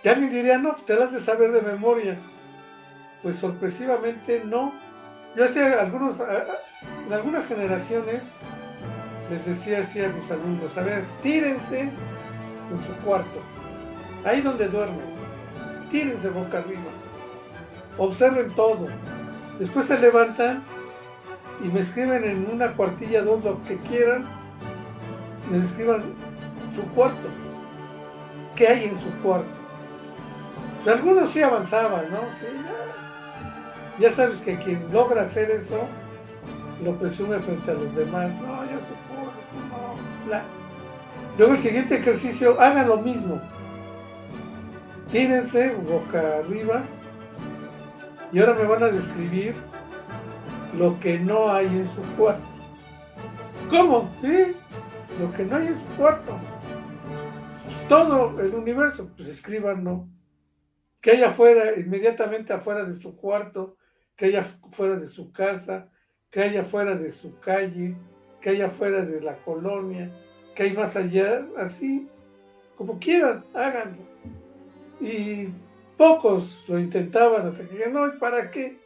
Y alguien diría, no, te lo has de saber de memoria. Pues sorpresivamente no. Yo hacía en algunas generaciones les decía así a mis alumnos, a ver, tírense en su cuarto, ahí donde duermen, tírense boca arriba, observen todo, después se levantan y me escriben en una cuartilla, dos, lo que quieran, me describan su cuarto, qué hay en su cuarto. Pues algunos sí avanzaban, ¿no? Sí, ya sabes que quien logra hacer eso lo presume frente a los demás. No, yo soy pobre, tú no. Bla. Luego el siguiente ejercicio, hagan lo mismo. Tírense boca arriba y ahora me van a describir lo que no hay en su cuarto. ¿Cómo? ¿Sí? Lo que no hay en su cuarto. Pues todo el universo, pues escríbanlo. Que hay afuera, inmediatamente afuera de su cuarto, que haya fuera de su casa, que haya fuera de su calle, que haya fuera de la colonia, que hay más allá, así, como quieran, háganlo. Y pocos lo intentaban hasta que no, ¿y para qué?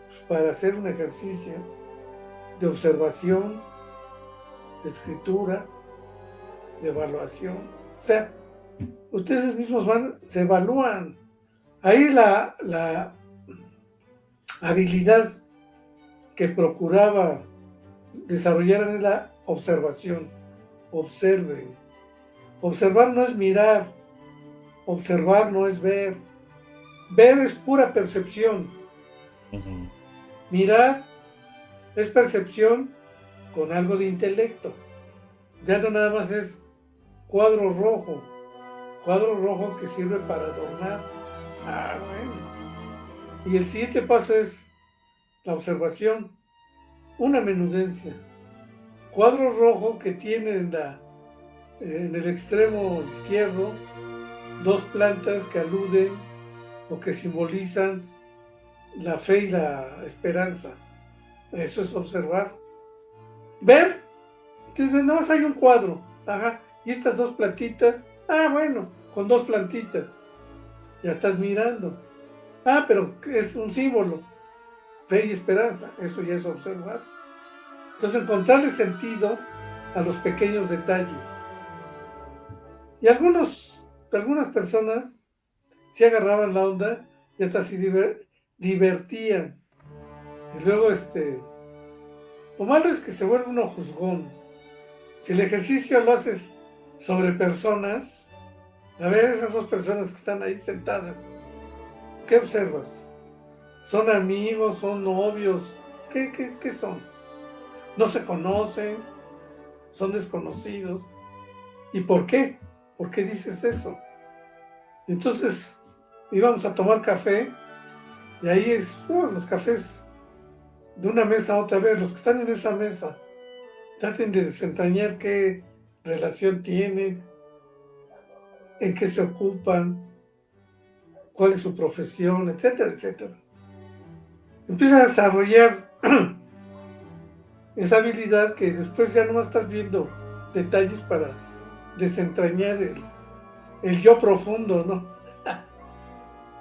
Pues para hacer un ejercicio de observación, de escritura, de evaluación. O sea, ustedes mismos se evalúan. Ahí la habilidad que procuraba desarrollar es la observación. Observen. Observar no es mirar. Observar no es ver. Ver es pura percepción. Ujú. Mirar es percepción con algo de intelecto. Ya no nada más es cuadro rojo. Cuadro rojo que sirve para adornar. Ah, bueno. Y el siguiente paso es la observación. Una menudencia. Cuadro rojo que tiene en el extremo izquierdo dos plantas que aluden o que simbolizan la fe y la esperanza. Eso es observar. Ver, entonces nada más hay un cuadro. Ajá. Y estas dos plantitas. Ah, bueno, con dos plantitas. Ya estás mirando. Ah, pero es un símbolo. Fe y esperanza. Eso ya es observar. Entonces encontrarle sentido a los pequeños detalles. Y algunas personas sí agarraban la onda y hasta se divertían. Y luego lo malo es que se vuelve uno juzgón. Si el ejercicio lo haces sobre personas, a ver esas dos personas que están ahí sentadas, ¿qué observas? ¿Son amigos? ¿Son novios? ¿Qué son? ¿No se conocen? ¿Son desconocidos? ¿Y por qué? ¿Por qué dices eso? Entonces íbamos a tomar café y ahí los cafés de una mesa a otra vez, los que están en esa mesa, traten de desentrañar qué relación tienen, en qué se ocupan, cuál es su profesión, etcétera, etcétera. Empieza a desarrollar esa habilidad que después ya no estás viendo detalles para desentrañar el yo profundo, ¿no?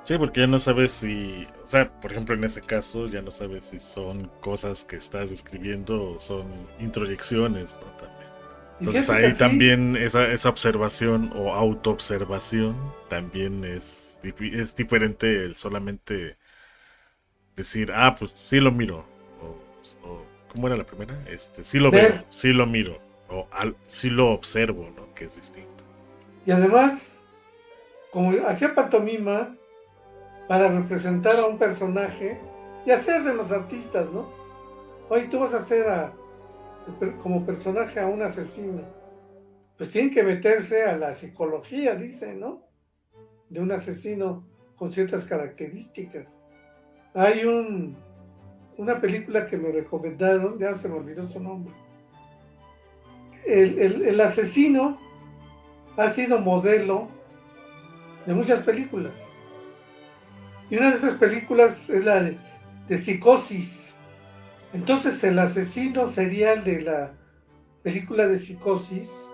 Sí, porque ya no sabes si, o sea, por ejemplo en ese caso, ya no sabes si son cosas que estás escribiendo o son introyecciones, ¿no? También. Y Entonces fíjate que ahí así, también esa observación o autoobservación también es diferente el solamente decir, ah, pues sí lo miro. ¿Cómo era la primera? Sí lo veo, ver, sí lo miro. Sí lo observo, ¿no? Que es distinto. y además, como hacía pantomima, para representar a un personaje, y así hacen los artistas, ¿no? Oye, tú vas a hacer como personaje a un asesino. Pues tienen que meterse a la psicología, dicen, ¿no? De un asesino con ciertas características. Hay una película que me recomendaron, ya se me olvidó su nombre. El asesino ha sido modelo de muchas películas. Y una de esas películas es la de Psicosis. Entonces el asesino serial de la película de Psicosis,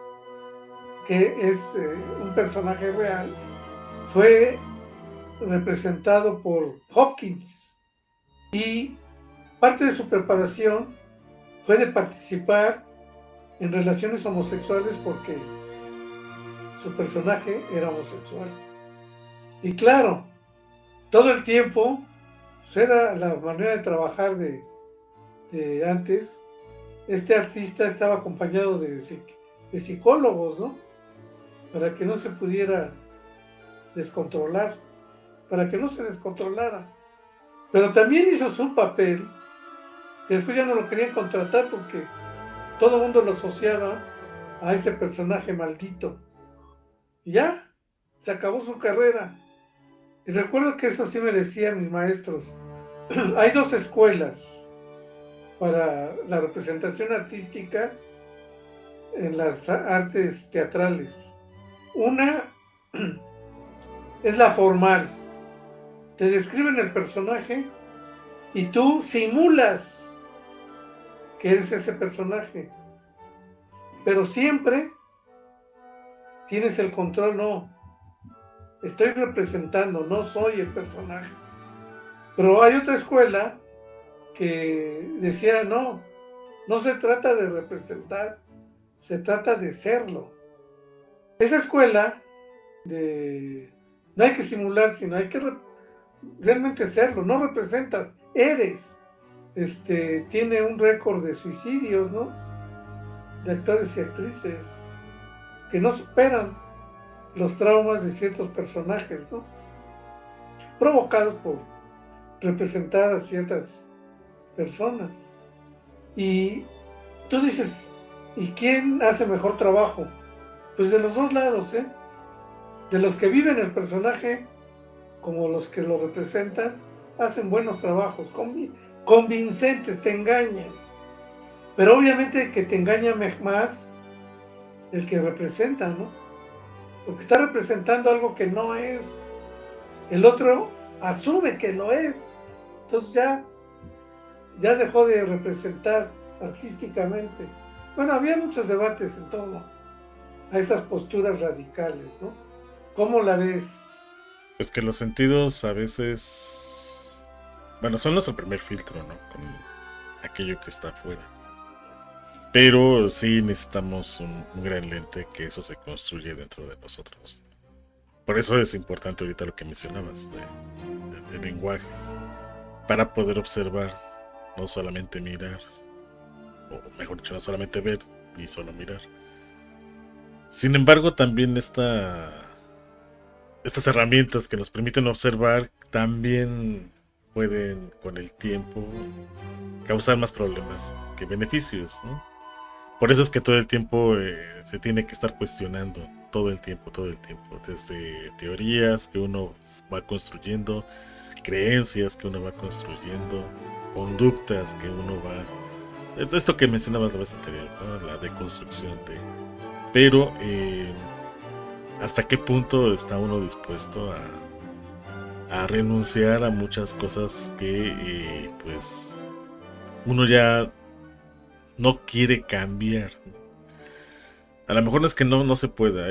que es un personaje real, fue representado por Hopkins. Y parte de su preparación fue de participar en relaciones homosexuales porque su personaje era homosexual. Y claro, todo el tiempo, pues era la manera de trabajar de antes. Este artista estaba acompañado de psicólogos, ¿no? Para que no se pudiera descontrolar, para que no se descontrolara. Pero también hizo su papel, que después ya no lo querían contratar porque todo el mundo lo asociaba a ese personaje maldito. Y ya, se acabó su carrera. Y recuerdo que eso sí me decían mis maestros. Hay dos escuelas para la representación artística en las artes teatrales. Una es la formal. Te describen el personaje y tú simulas que eres ese personaje. Pero siempre tienes el control, no. Estoy representando, no soy el personaje. Pero hay otra escuela que decía, no se trata de representar, se trata de serlo. Esa escuela no hay que simular, sino hay que realmente serlo, no representas, eres. Tiene un récord de suicidios, ¿no? de actores y actrices que no superan los traumas de ciertos personajes, ¿no? Provocados por representar a ciertas personas. Y tú dices, ¿y quién hace mejor trabajo? Pues de los dos lados, ¿eh? De los que viven el personaje como los que lo representan, hacen buenos trabajos, convincentes, te engañan. Pero obviamente que te engaña más el que representa, ¿no? Porque está representando algo que no es. El otro asume que lo es. Entonces ya dejó de representar artísticamente. Bueno, había muchos debates en torno a esas posturas radicales, ¿no? ¿Cómo la ves? Pues que los sentidos a veces, bueno, son nuestro primer filtro, ¿no? Con aquello que está afuera. Pero sí necesitamos un gran lente que eso se construye dentro de nosotros. Por eso es importante ahorita lo que mencionabas del lenguaje. Para poder observar, no solamente mirar, o mejor dicho, no solamente ver ni solo mirar. Sin embargo, también estas herramientas que nos permiten observar también pueden con el tiempo causar más problemas que beneficios, ¿no? Por eso es que todo el tiempo se tiene que estar cuestionando, todo el tiempo, desde teorías que uno va construyendo, creencias que uno va construyendo, conductas que uno va... Es esto que mencionabas la vez anterior, ¿no? La deconstrucción de... Pero, ¿hasta qué punto está uno dispuesto a renunciar a muchas cosas que, pues, uno ya no quiere cambiar? A lo mejor no es que no se pueda.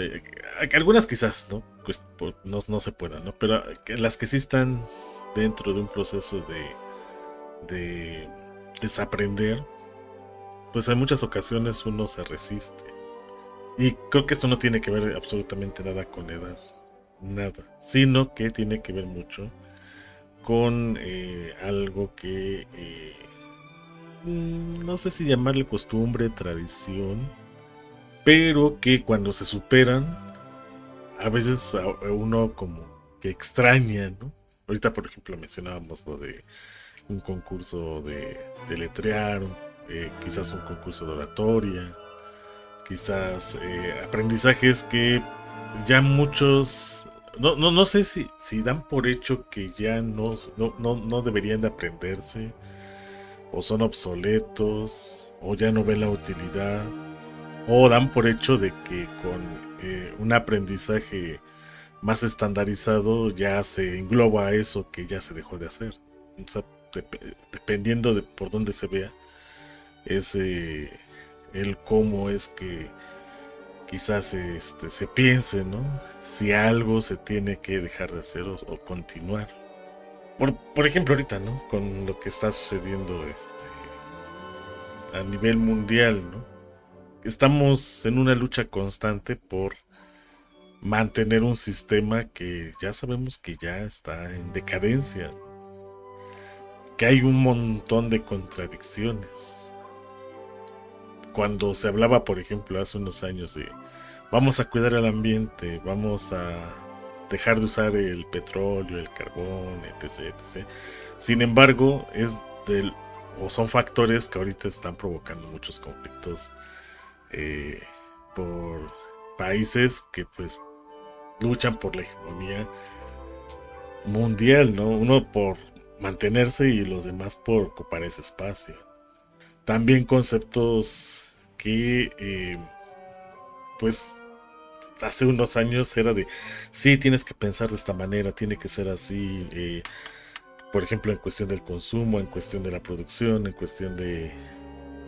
Algunas quizás, ¿no? Pues, no se puedan, ¿no? Pero las que sí están dentro de un proceso de desaprender, pues en muchas ocasiones uno se resiste. Y creo que esto no tiene que ver absolutamente nada con edad, nada, sino que tiene que ver mucho con algo que no sé si llamarle costumbre, tradición, pero que cuando se superan, a veces a uno como que extraña, ¿no? Ahorita, por ejemplo, mencionábamos lo de un concurso de letrear, quizás un concurso de oratoria, quizás aprendizajes que ya muchos, no sé si dan por hecho que ya no deberían de aprenderse, o son obsoletos, o ya no ven la utilidad, o dan por hecho de que con un aprendizaje más estandarizado ya se engloba eso que ya se dejó de hacer. O sea, dependiendo de por dónde se vea, es el cómo es que quizás se piense, ¿no? Si algo se tiene que dejar de hacer o continuar. Por ejemplo, ahorita, ¿no? Con lo que está sucediendo a nivel mundial, ¿no? Estamos en una lucha constante por mantener un sistema que ya sabemos que ya está en decadencia, que hay un montón de contradicciones. Cuando se hablaba, por ejemplo, hace unos años de vamos a cuidar el ambiente, vamos a dejar de usar el petróleo, el carbón, etc, etc. Sin embargo, o son factores que ahorita están provocando muchos conflictos eh, por países que pues luchan por la hegemonía mundial, ¿no? Uno por mantenerse y los demás por ocupar ese espacio. También conceptos que pues hace unos años era de sí, tienes que pensar de esta manera, tiene que ser así, por ejemplo en cuestión del consumo, en cuestión de la producción, en cuestión de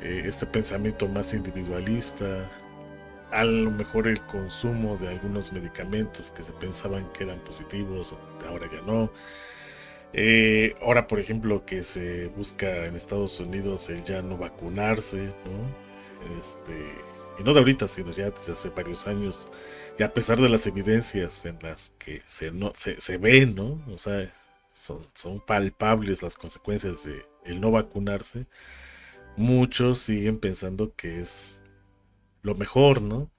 este pensamiento más individualista, a lo mejor el consumo de algunos medicamentos que se pensaban que eran positivos, ahora ya no. Ahora, por ejemplo, que se busca en Estados Unidos el ya no vacunarse, ¿no? Y no de ahorita, sino ya desde hace varios años. Y a pesar de las evidencias en las que se ven, ¿no? O sea, son palpables las consecuencias de el no vacunarse, muchos siguen pensando que es lo mejor, ¿no?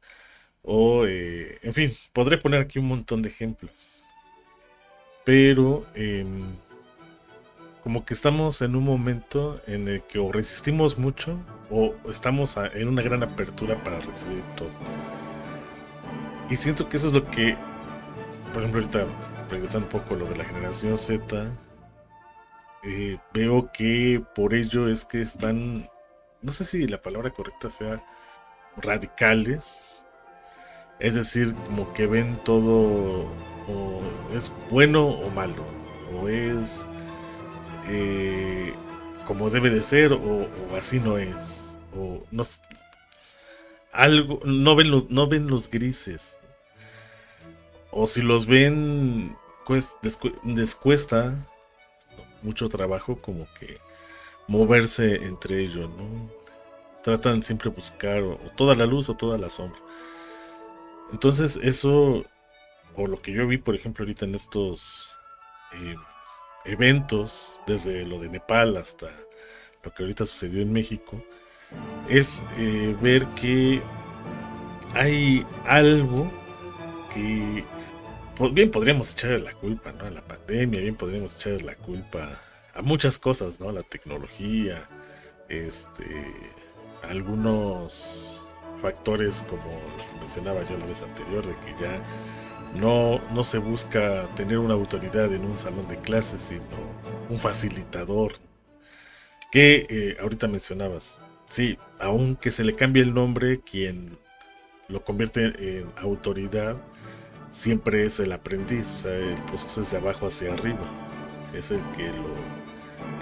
O, en fin, podré poner aquí un montón de ejemplos. Pero como que estamos en un momento en el que o resistimos mucho o estamos en una gran apertura para recibir todo. Y siento que eso es lo que, por ejemplo, ahorita regresando un poco a lo de la generación Z, veo que por ello es que están, no sé si la palabra correcta sea radicales, es decir, como que ven todo o es bueno o malo, o es eh, como debe de ser o así no es, o no, algo, no ven los grises, o si los ven, les cuesta mucho trabajo como que moverse entre ellos, ¿no? Tratan siempre buscar o toda la luz o toda la sombra. Entonces eso, o lo que yo vi por ejemplo ahorita en estos eh, eventos, desde lo de Nepal hasta lo que ahorita sucedió en México, es ver que hay algo que bien podríamos echarle la culpa, ¿no? A la pandemia, bien podríamos echarle la culpa a muchas cosas, ¿no? A la tecnología, este, algunos factores como lo que mencionaba yo la vez anterior, de que ya no se busca tener una autoridad en un salón de clases, sino un facilitador, que ahorita mencionabas. Sí, aunque se le cambie el nombre, quien lo convierte en autoridad siempre es el aprendiz, o sea, el proceso es de abajo hacia arriba, es el que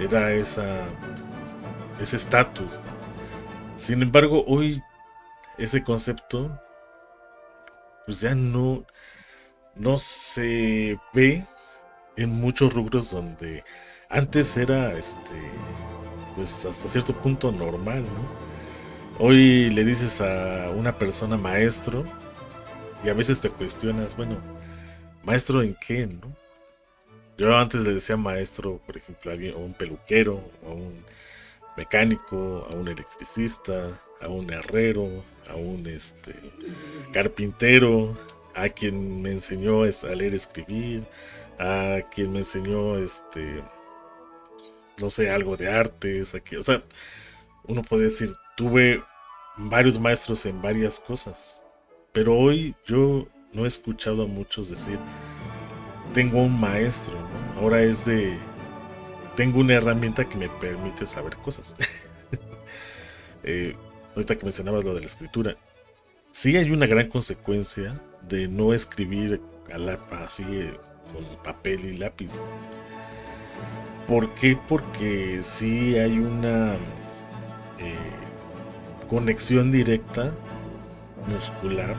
le da ese estatus. Sin embargo, hoy ese concepto pues ya no se ve en muchos rubros donde antes era pues hasta cierto punto normal, ¿no? Hoy le dices a una persona maestro y a veces te cuestionas, bueno, maestro en qué, ¿no? Yo antes le decía maestro, por ejemplo, a alguien, a un peluquero, a un mecánico, a un electricista, a un herrero, a un carpintero, a quien me enseñó a leer, escribir, a quien me enseñó no sé, algo de artes, o sea, uno puede decir, tuve varios maestros en varias cosas, pero hoy yo no he escuchado a muchos decir, tengo un maestro, ¿no? Ahora tengo una herramienta que me permite saber cosas. eh, Ahorita que mencionabas lo de la escritura, sí hay una gran consecuencia de no escribir así con papel y lápiz. ¿Por qué? Porque sí hay una conexión directa muscular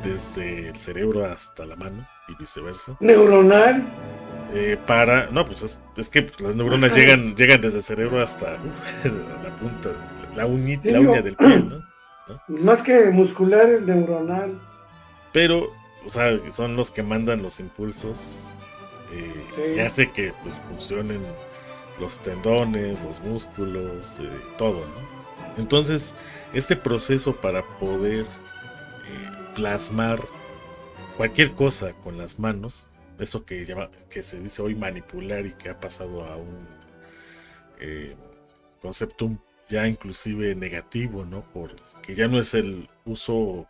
desde el cerebro hasta la mano y viceversa. Neuronal. No, pues es que las neuronas llegan desde el cerebro hasta la punta, Sí, la uña del pie, ¿no? más que muscular es neuronal. Pero, o sea, son los que mandan los impulsos y Sí. hace que pues funcionen los tendones, los músculos, todo, ¿no? Entonces, este proceso para poder plasmar cualquier cosa con las manos, eso que se dice hoy manipular y que ha pasado a un concepto ya inclusive negativo, ¿no? Porque ya no es el uso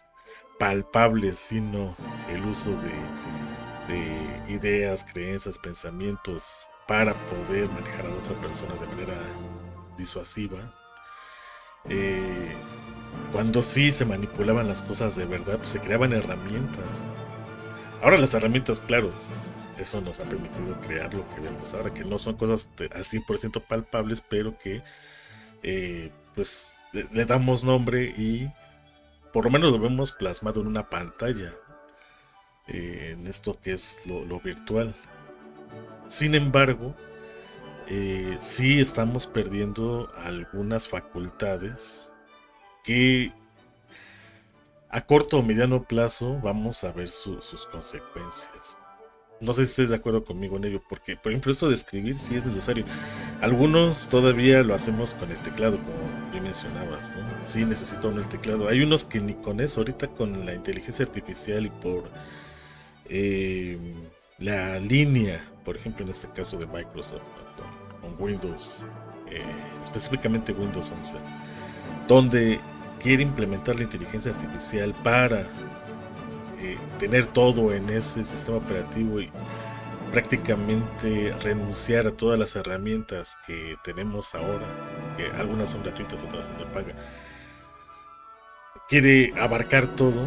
palpable, sino el uso de ideas, creencias, pensamientos para poder manejar a la otra persona de manera disuasiva. Cuando sí se manipulaban las cosas de verdad, pues se creaban herramientas. Ahora las herramientas, claro, eso nos ha permitido crear lo que vemos ahora, que no son cosas al 100% palpables, pero que pues le damos nombre y por lo menos lo vemos plasmado en una pantalla, en esto que es lo virtual. Sin embargo, sí estamos perdiendo algunas facultades que a corto o mediano plazo vamos a ver sus consecuencias. No sé si estés de acuerdo conmigo en ello, porque, por ejemplo, esto de escribir sí es necesario. Algunos todavía lo hacemos con el teclado, como bien mencionabas, ¿no? Sí necesitan el teclado. Hay unos que ni con eso, ahorita con la inteligencia artificial y por eh, la línea, por ejemplo en este caso de Microsoft, ¿no? con Windows, eh, específicamente Windows 11, donde quiere implementar la inteligencia artificial para tener todo en ese sistema operativo y prácticamente renunciar a todas las herramientas que tenemos ahora, que algunas son gratuitas, otras son de paga. Quiere abarcar todo,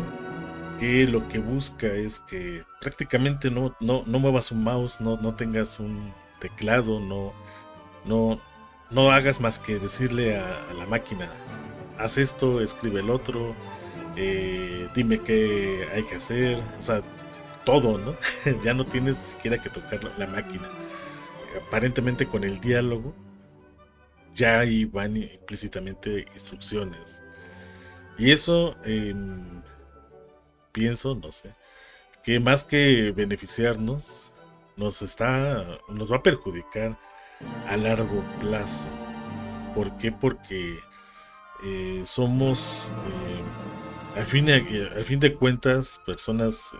que lo que busca es que prácticamente no muevas un mouse, no tengas un teclado, no, no hagas más que decirle a la máquina, haz esto, escribe el otro, dime qué hay que hacer, o sea, todo, ¿no? Ya no tienes siquiera que tocar la máquina. Aparentemente con el diálogo ya ahí van implícitamente instrucciones. Y eso pienso, no sé, que más que beneficiarnos, nos va a perjudicar a largo plazo. ¿Por qué? Porque somos, al fin de cuentas, personas,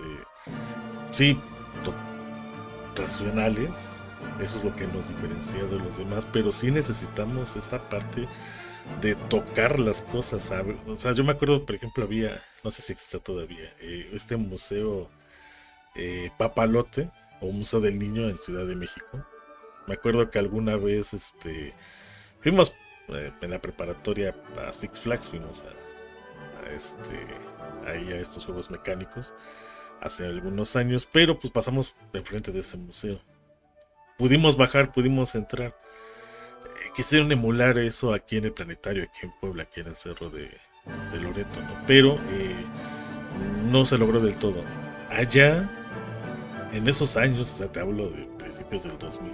sí, racionales. Eso es lo que nos diferencia de los demás, pero sí necesitamos esta parte de tocar las cosas, ¿sabe? O sea, yo me acuerdo, por ejemplo, había, no sé si existe todavía, este museo Papalote, o Museo del Niño en Ciudad de México. Me acuerdo que alguna vez fuimos en la preparatoria a Six Flags, fuimos ahí a estos juegos mecánicos hace algunos años, pero pues pasamos enfrente de ese museo. Pudimos bajar, pudimos entrar. Quisieron emular eso aquí en el planetario, aquí en Puebla, aquí en el cerro de Loreto, ¿no? Pero no se logró del todo. Allá, en esos años, o sea, te hablo de principios del 2000,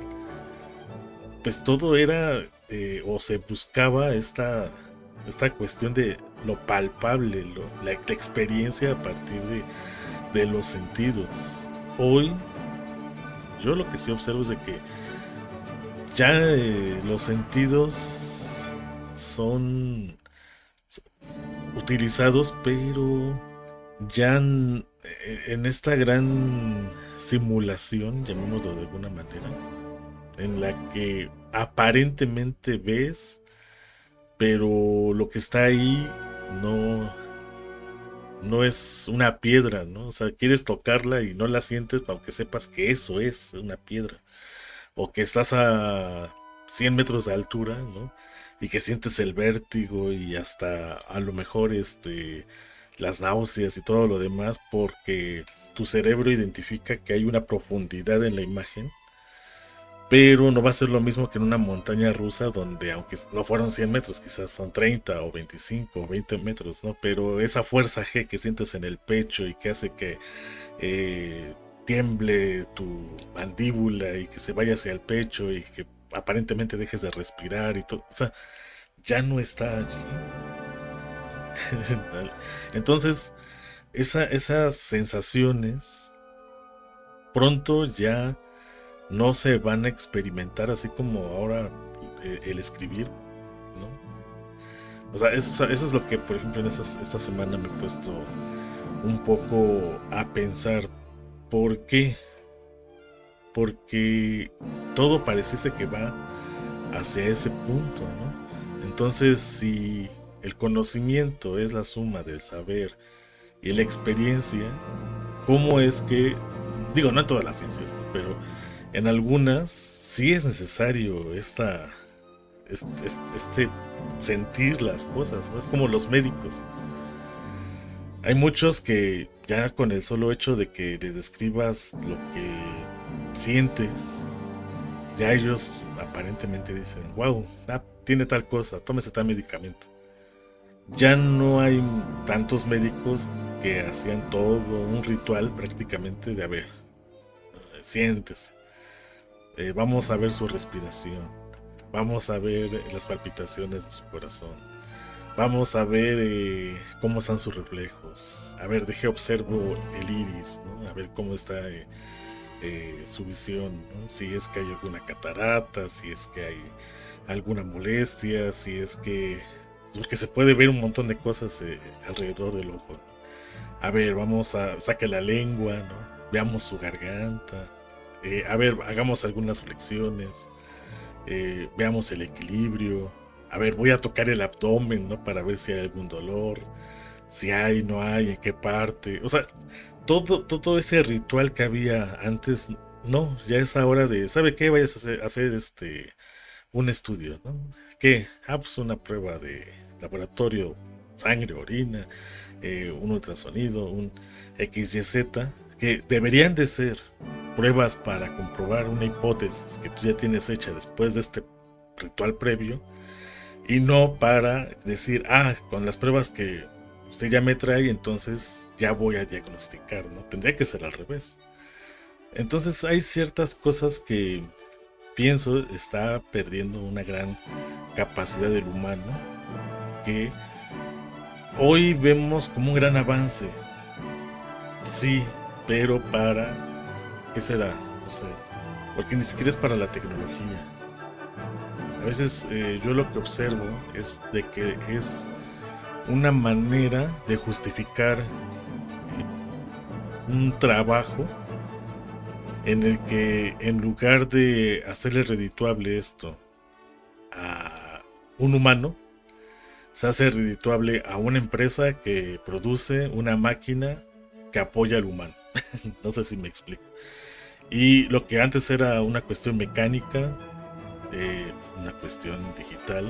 pues todo era, o se buscaba esta cuestión de lo palpable, la experiencia a partir de los sentidos. Hoy, yo lo que sí observo es de que ya los sentidos son utilizados, pero ya en esta gran simulación, llamémoslo de alguna manera, en la que aparentemente ves, pero lo que está ahí no, no es una piedra, ¿no? O sea, quieres tocarla y no la sientes, aunque sepas que eso es una piedra. O que estás a 100 metros de altura, ¿no? Y que sientes el vértigo y hasta a lo mejor las náuseas y todo lo demás porque tu cerebro identifica que hay una profundidad en la imagen, pero no va a ser lo mismo que en una montaña rusa donde aunque no fueron 100 metros, quizás son 30 o 25 o 20 metros, ¿no? Pero esa fuerza G que sientes en el pecho y que hace que tiemble tu mandíbula y que se vaya hacia el pecho y que aparentemente dejes de respirar y todo, o sea, ya no está allí. Entonces, esas sensaciones pronto ya no se van a experimentar así como ahora el escribir, ¿no? O sea, eso es lo que, por ejemplo, esta semana me he puesto un poco a pensar. ¿Por qué? Porque todo pareciese que va hacia ese punto, ¿no? Entonces, si el conocimiento es la suma del saber y la experiencia, ¿cómo es que, digo, no en todas las ciencias, ¿no? Pero en algunas sí es necesario este sentir las cosas, ¿no? Es como los médicos. Hay muchos que ya con el solo hecho de que les describas lo que sientes, ya ellos aparentemente dicen, wow, tiene tal cosa, tómese tal medicamento. Ya no hay tantos médicos que hacían todo un ritual prácticamente de, a ver, siéntese, vamos a ver su respiración, vamos a ver las palpitaciones de su corazón, vamos a ver cómo están sus reflejos, a ver, observo el iris, ¿no? A ver cómo está su visión, ¿no? Si es que hay alguna catarata, si es que hay alguna molestia, si es que porque se puede ver un montón de cosas alrededor del ojo. A ver, saque la lengua, ¿no? Veamos su garganta. A ver, hagamos algunas flexiones. Veamos el equilibrio. A ver, voy a tocar el abdomen, ¿no? Para ver si hay algún dolor. Si hay, no hay, en qué parte. O sea, todo ese ritual que había antes, no, ya es hora de, ¿sabe qué? Vayas a hacer un estudio, ¿no? ¿Qué? Ah, pues una prueba de laboratorio, sangre, orina, un ultrasonido, un XYZ, que deberían de ser pruebas para comprobar una hipótesis que tú ya tienes hecha después de este ritual previo, y no para decir, con las pruebas que usted ya me trae, entonces ya voy a diagnosticar, ¿no? Tendría que ser al revés. Entonces hay ciertas cosas que pienso está perdiendo una gran capacidad del humano, que hoy vemos como un gran avance. Sí, pero ¿qué será? No sé, porque ni siquiera es para la tecnología. A veces yo lo que observo es de que es una manera de justificar un trabajo en el que, en lugar de hacerle redituable esto a un humano, se hace redituable a una empresa que produce una máquina que apoya al humano. No sé si me explico. Y lo que antes era una cuestión mecánica, una cuestión digital,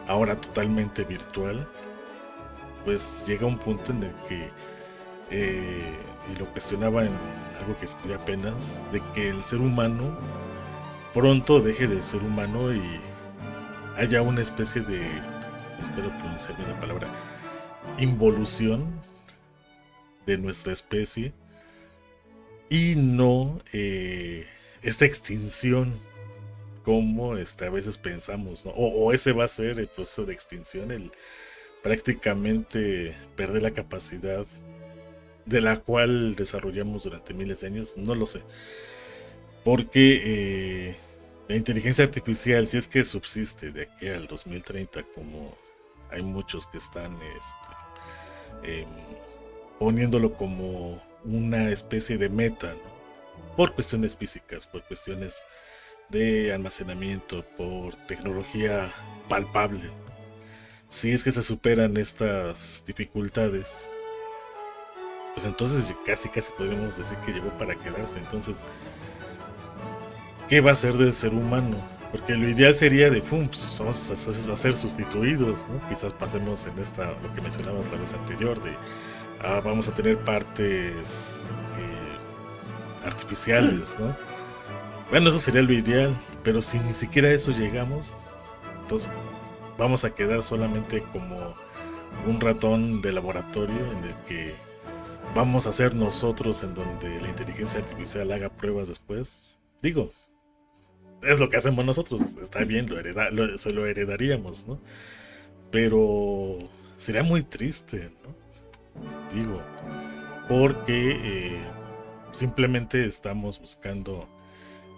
ahora totalmente virtual, pues llega un punto en el que, y lo cuestionaba en algo que escribí apenas, de que el ser humano pronto deje de ser humano y haya una especie de, espero pronunciar bien la palabra, involución de nuestra especie, y no esta extinción como a veces pensamos, ¿no? O ese va a ser el proceso de extinción, el prácticamente perder la capacidad de la cual desarrollamos durante miles de años, no lo sé. Porque la inteligencia artificial, si es que subsiste de aquí al 2030, como hay muchos que están poniéndolo como una especie de meta, ¿no? Por cuestiones físicas, por cuestiones de almacenamiento, por tecnología palpable. Si es que se superan estas dificultades, pues entonces casi podríamos decir que llegó para quedarse. Entonces, ¿qué va a ser del ser humano? Porque lo ideal sería de, pum, pues vamos a ser sustituidos, ¿no? Quizás pasemos en lo que mencionabas la vez anterior, de vamos a tener partes artificiales, ¿no? Bueno, eso sería lo ideal, pero si ni siquiera a eso llegamos, entonces vamos a quedar solamente como un ratón de laboratorio en el que vamos a ser nosotros, en donde la inteligencia artificial haga pruebas después. Digo, es lo que hacemos nosotros, está bien, se lo heredaríamos, ¿no? Pero sería muy triste, ¿no? Digo, porque simplemente estamos buscando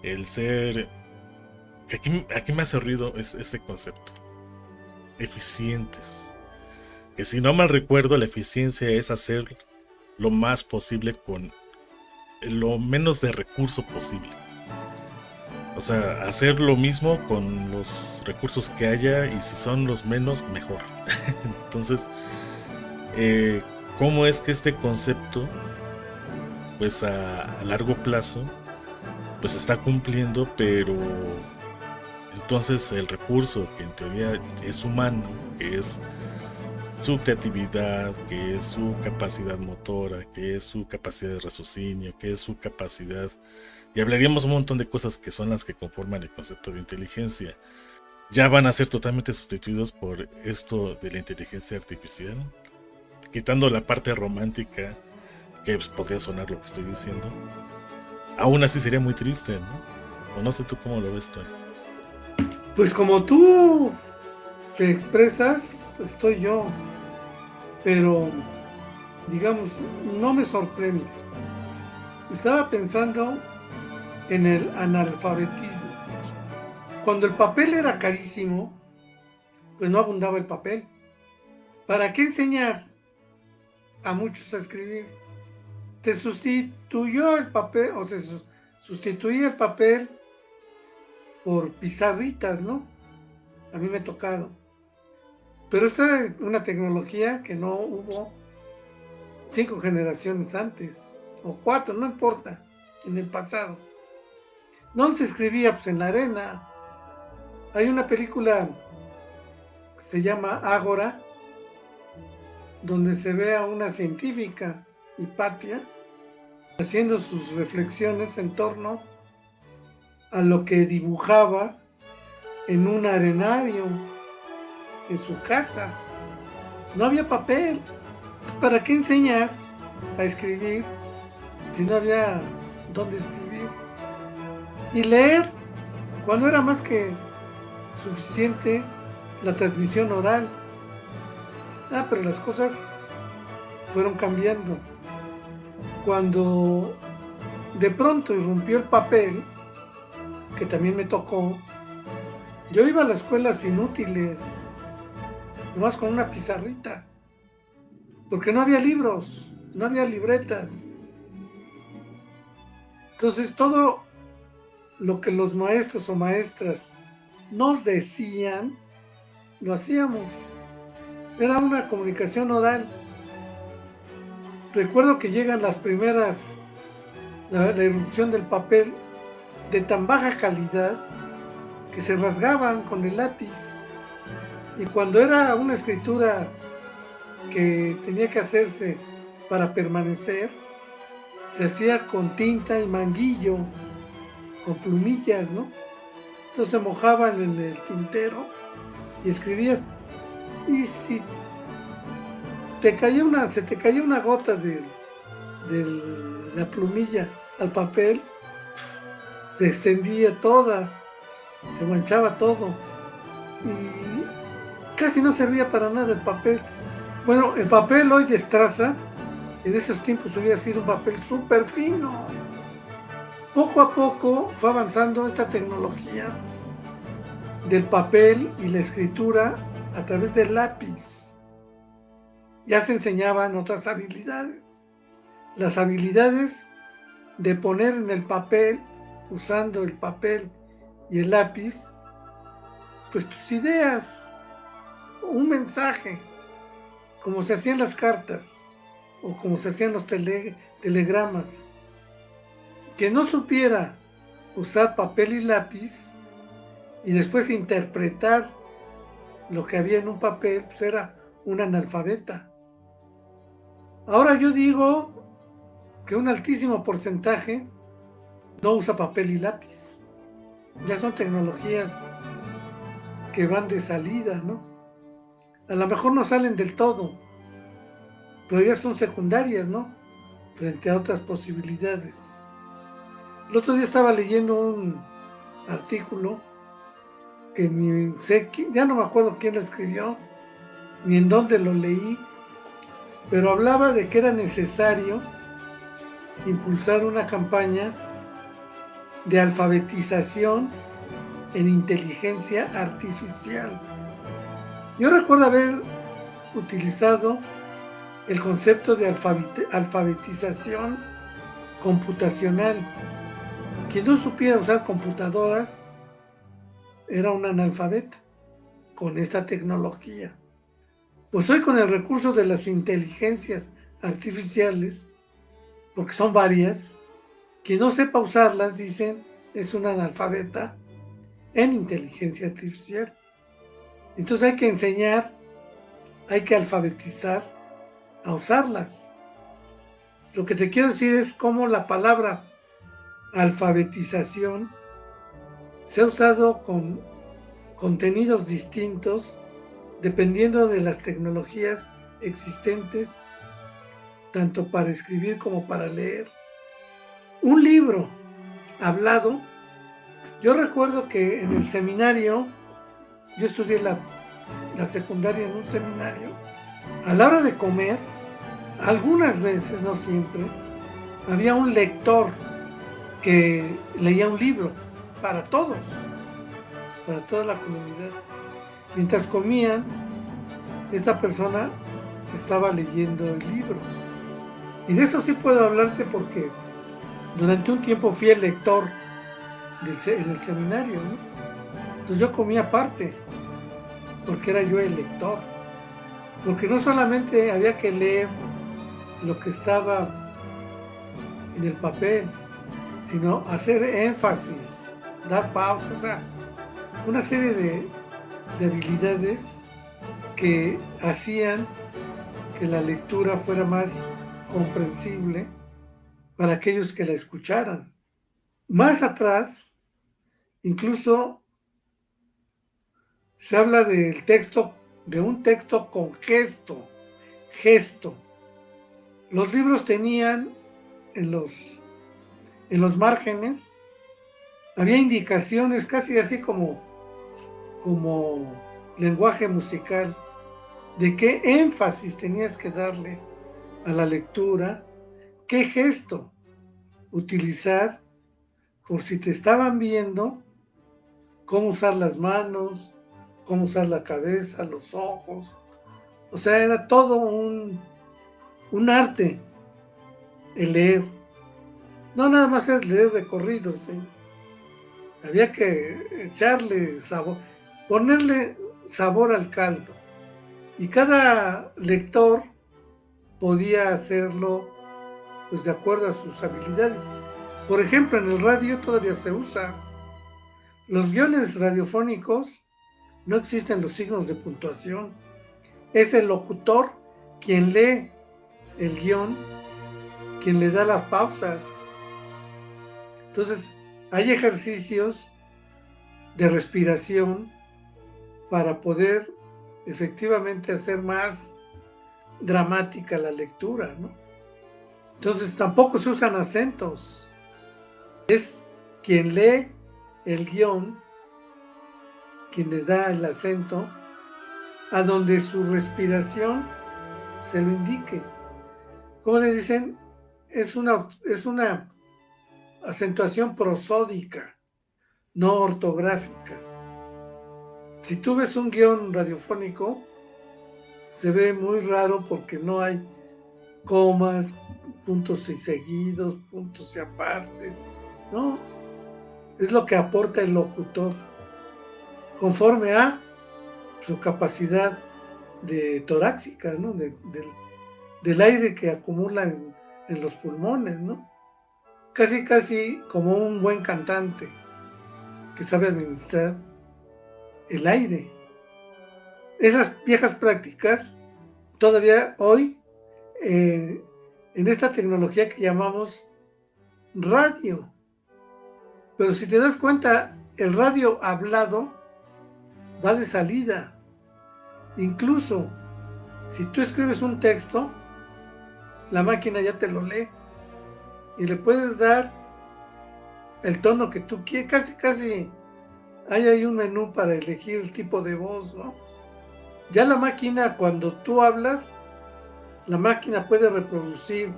el ser, que aquí me hace ruido este concepto, eficientes. Que si no mal recuerdo, la eficiencia es hacer lo más posible con lo menos de recurso posible. O sea, hacer lo mismo con los recursos que haya, y si son los menos, mejor. Entonces, ¿cómo es que este concepto, pues a largo plazo, pues está cumpliendo, pero entonces el recurso que en teoría es humano, que es su creatividad, que es su capacidad motora, que es su capacidad de raciocinio, que es su capacidad, y hablaríamos un montón de cosas que son las que conforman el concepto de inteligencia, ya van a ser totalmente sustituidos por esto de la inteligencia artificial, quitando la parte romántica, que pues podría sonar lo que estoy diciendo. Aún así sería muy triste, ¿no? O no sé tú cómo lo ves, Tony. Pues como tú te expresas, estoy yo, pero digamos, no me sorprende. Estaba pensando en el analfabetismo. Cuando el papel era carísimo, pues no abundaba el papel. ¿para qué enseñar a muchos a escribir? Se sustituyó el papel, o se sustituía el papel por pizarritas, ¿no? A mí me tocaron. Pero esto era una tecnología que no hubo 5 generaciones antes, o 4, no importa, en el pasado. ¿Dónde se escribía? Pues en la arena. Hay una película que se llama Ágora, donde se ve a una científica, Hipatia, haciendo sus reflexiones en torno a lo que dibujaba en un arenario en su casa. No había papel. ¿Para qué enseñar a escribir si no había dónde escribir? Y leer, cuando era más que suficiente la transmisión oral. Pero las cosas fueron cambiando. Cuando de pronto irrumpió el papel, que también me tocó, yo iba a las escuelas inútiles, nomás con una pizarrita, porque no había libros, no había libretas. Entonces todo lo que los maestros o maestras nos decían, lo hacíamos. Era una comunicación oral. Recuerdo que llegan las primeras, la irrupción del papel de tan baja calidad que se rasgaban con el lápiz. Y cuando era una escritura que tenía que hacerse para permanecer, se hacía con tinta y manguillo, con plumillas, ¿no? Entonces se mojaban en el tintero y escribías. Y si se te caía una gota de la plumilla al papel, se extendía toda, se manchaba todo y casi no servía para nada el papel. Bueno, el papel hoy de estraza, en esos tiempos hubiera sido un papel súper fino. Poco a poco fue avanzando esta tecnología del papel y la escritura a través del lápiz. Ya se enseñaban otras habilidades. Las habilidades de poner en el papel, usando el papel y el lápiz, pues tus ideas, un mensaje, como se hacían las cartas o como se hacían los telegramas. Quien no supiera usar papel y lápiz y después interpretar lo que había en un papel, pues era un analfabeta. Ahora yo digo que un altísimo porcentaje no usa papel y lápiz. Ya son tecnologías que van de salida, ¿no? A lo mejor no salen del todo, pero ya son secundarias, ¿no? Frente a otras posibilidades. El otro día estaba leyendo un artículo que ni sé, ya no me acuerdo quién lo escribió, ni en dónde lo leí, pero hablaba de que era necesario impulsar una campaña de alfabetización en inteligencia artificial. Yo recuerdo haber utilizado el concepto de alfabetización computacional. Quien no supiera usar computadoras era un analfabeta con esta tecnología. Pues hoy, con el recurso de las inteligencias artificiales, porque son varias, quien no sepa usarlas, dicen, es un analfabeta en inteligencia artificial. Entonces hay que enseñar, hay que alfabetizar a usarlas. Lo que te quiero decir es cómo la palabra alfabetización se ha usado con contenidos distintos dependiendo de las tecnologías existentes, tanto para escribir como para leer. Un libro hablado, yo recuerdo que en el seminario, yo estudié la secundaria en un seminario, a la hora de comer, algunas veces, no siempre, había un lector que leía un libro para todos, para toda la comunidad. Mientras comían, esta persona estaba leyendo el libro. Y de eso sí puedo hablarte porque durante un tiempo fui el lector en el seminario, ¿no? Entonces yo comía aparte, porque era yo el lector. Porque no solamente había que leer lo que estaba en el papel, sino hacer énfasis, dar pausa, o sea, una serie de habilidades que hacían que la lectura fuera más comprensible para aquellos que la escucharan. Más atrás, incluso se habla del texto, de un texto con gesto. Los libros tenían en los márgenes, había indicaciones casi así como lenguaje musical, de qué énfasis tenías que darle a la lectura, qué gesto utilizar, por si te estaban viendo, cómo usar las manos, cómo usar la cabeza, los ojos. O sea, era todo un arte el leer. No nada más es leer de corridos, ¿sí? Había que echarle sabor, ponerle sabor al caldo. Y cada lector podía hacerlo pues de acuerdo a sus habilidades. Por ejemplo, en el radio todavía se usa. Los guiones radiofónicos no existen los signos de puntuación. Es el locutor quien lee el guión, quien le da las pausas. Entonces, hay ejercicios de respiración para poder efectivamente hacer más dramática la lectura, ¿no? Entonces, tampoco se usan acentos. Es quien lee el guión, quien le da el acento, a donde su respiración se lo indique. Como le dicen, es una acentuación prosódica, no ortográfica. Si tú ves un guión radiofónico, se ve muy raro porque no hay comas, puntos y seguidos, puntos y aparte. No, es lo que aporta el locutor, conforme a su capacidad de torácica, ¿no? Del aire que acumula en los pulmones, ¿no? Casi como un buen cantante que sabe administrar el aire. Esas viejas prácticas todavía hoy en esta tecnología que llamamos radio. Pero si te das cuenta, el radio hablado va de salida. Incluso si tú escribes un texto, la máquina ya te lo lee y le puedes dar el tono que tú quieres. Casi hay ahí un menú para elegir el tipo de voz, ¿no? Ya la máquina, cuando tú hablas, la máquina puede reproducir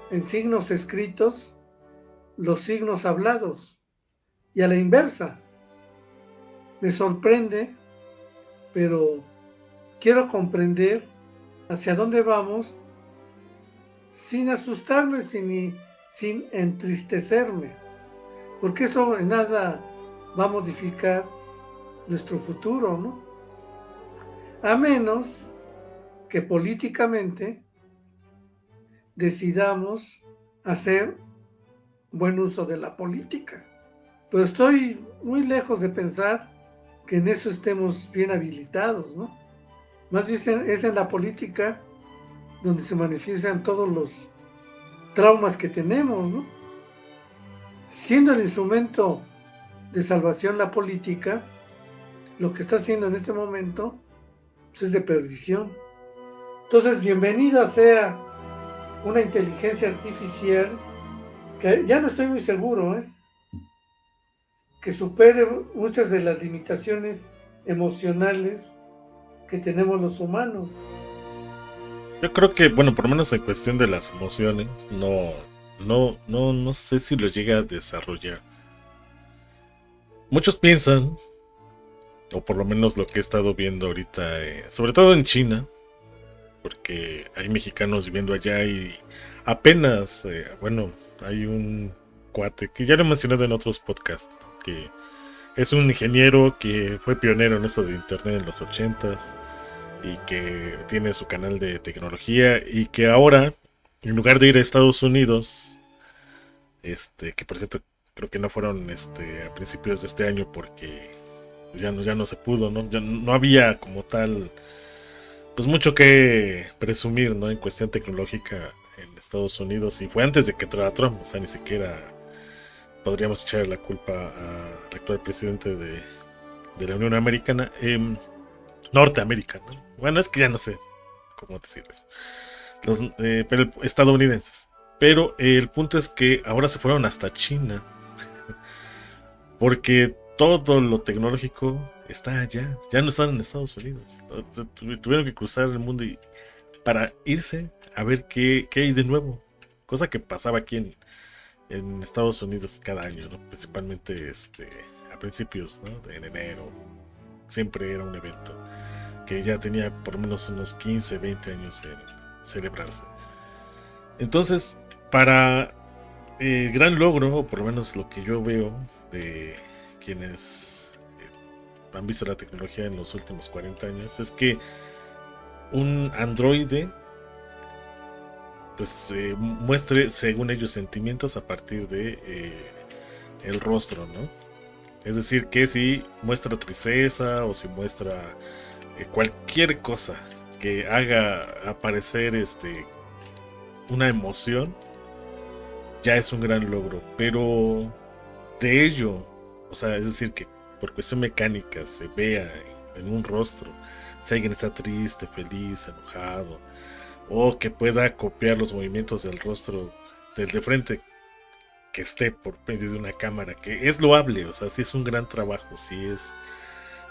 en signos escritos los signos hablados y a la inversa. Me sorprende, pero quiero comprender hacia dónde vamos sin asustarme, sin entristecerme, porque eso en nada va a modificar nuestro futuro, ¿no? A menos que políticamente decidamos hacer buen uso de la política. Pero estoy muy lejos de pensar que en eso estemos bien habilitados, ¿no? Más bien es en la política donde se manifiestan todos los traumas que tenemos, ¿no? Siendo el instrumento de salvación la política, lo que está haciendo en este momento pues es de perdición. Entonces, bienvenida sea una inteligencia artificial que ya no estoy muy seguro, que supere muchas de las limitaciones emocionales que tenemos los humanos. Yo creo que, bueno, por lo menos en cuestión de las emociones, no sé si lo llega a desarrollar. Muchos piensan, o por lo menos lo que he estado viendo ahorita, sobre todo en China, porque hay mexicanos viviendo allá y apenas, bueno, hay un cuate que ya lo he mencionado en otros podcasts, que es un ingeniero que fue pionero en eso de internet en los 80s y que tiene su canal de tecnología y que ahora, en lugar de ir a Estados Unidos, que por cierto creo que no fueron a principios de este año porque ya no se pudo, ¿no? Ya no había como tal pues mucho que presumir, ¿no? En cuestión tecnológica en Estados Unidos y fue antes de que entrara Trump, o sea, ni siquiera podríamos echar la culpa al actual presidente de la Unión Americana, Norteamérica, ¿no? Bueno, es que ya no sé cómo decirles, pero estadounidenses. Pero el punto es que ahora se fueron hasta China porque todo lo tecnológico está allá, ya no están en Estados Unidos. Tuvieron que cruzar el mundo para irse a ver qué hay de nuevo. Cosa que pasaba aquí en Estados Unidos cada año, ¿no? Principalmente a principios, ¿no? En enero. Siempre era un evento que ya tenía por lo menos unos 15, 20 años en celebrarse. Entonces, para el gran logro, o por lo menos lo que yo veo de quienes han visto la tecnología en los últimos 40 años, es que un androide pues muestre, según ellos, sentimientos a partir de el rostro, ¿no? Es decir, que si muestra tristeza o si muestra cualquier cosa que haga aparecer una emoción, ya es un gran logro. Pero de ello, o sea, es decir, que por cuestión mecánica se vea en un rostro si alguien está triste, feliz, enojado, o que pueda copiar los movimientos del rostro del de frente que esté por medio de una cámara, que es loable, o sea, sí es un gran trabajo, sí es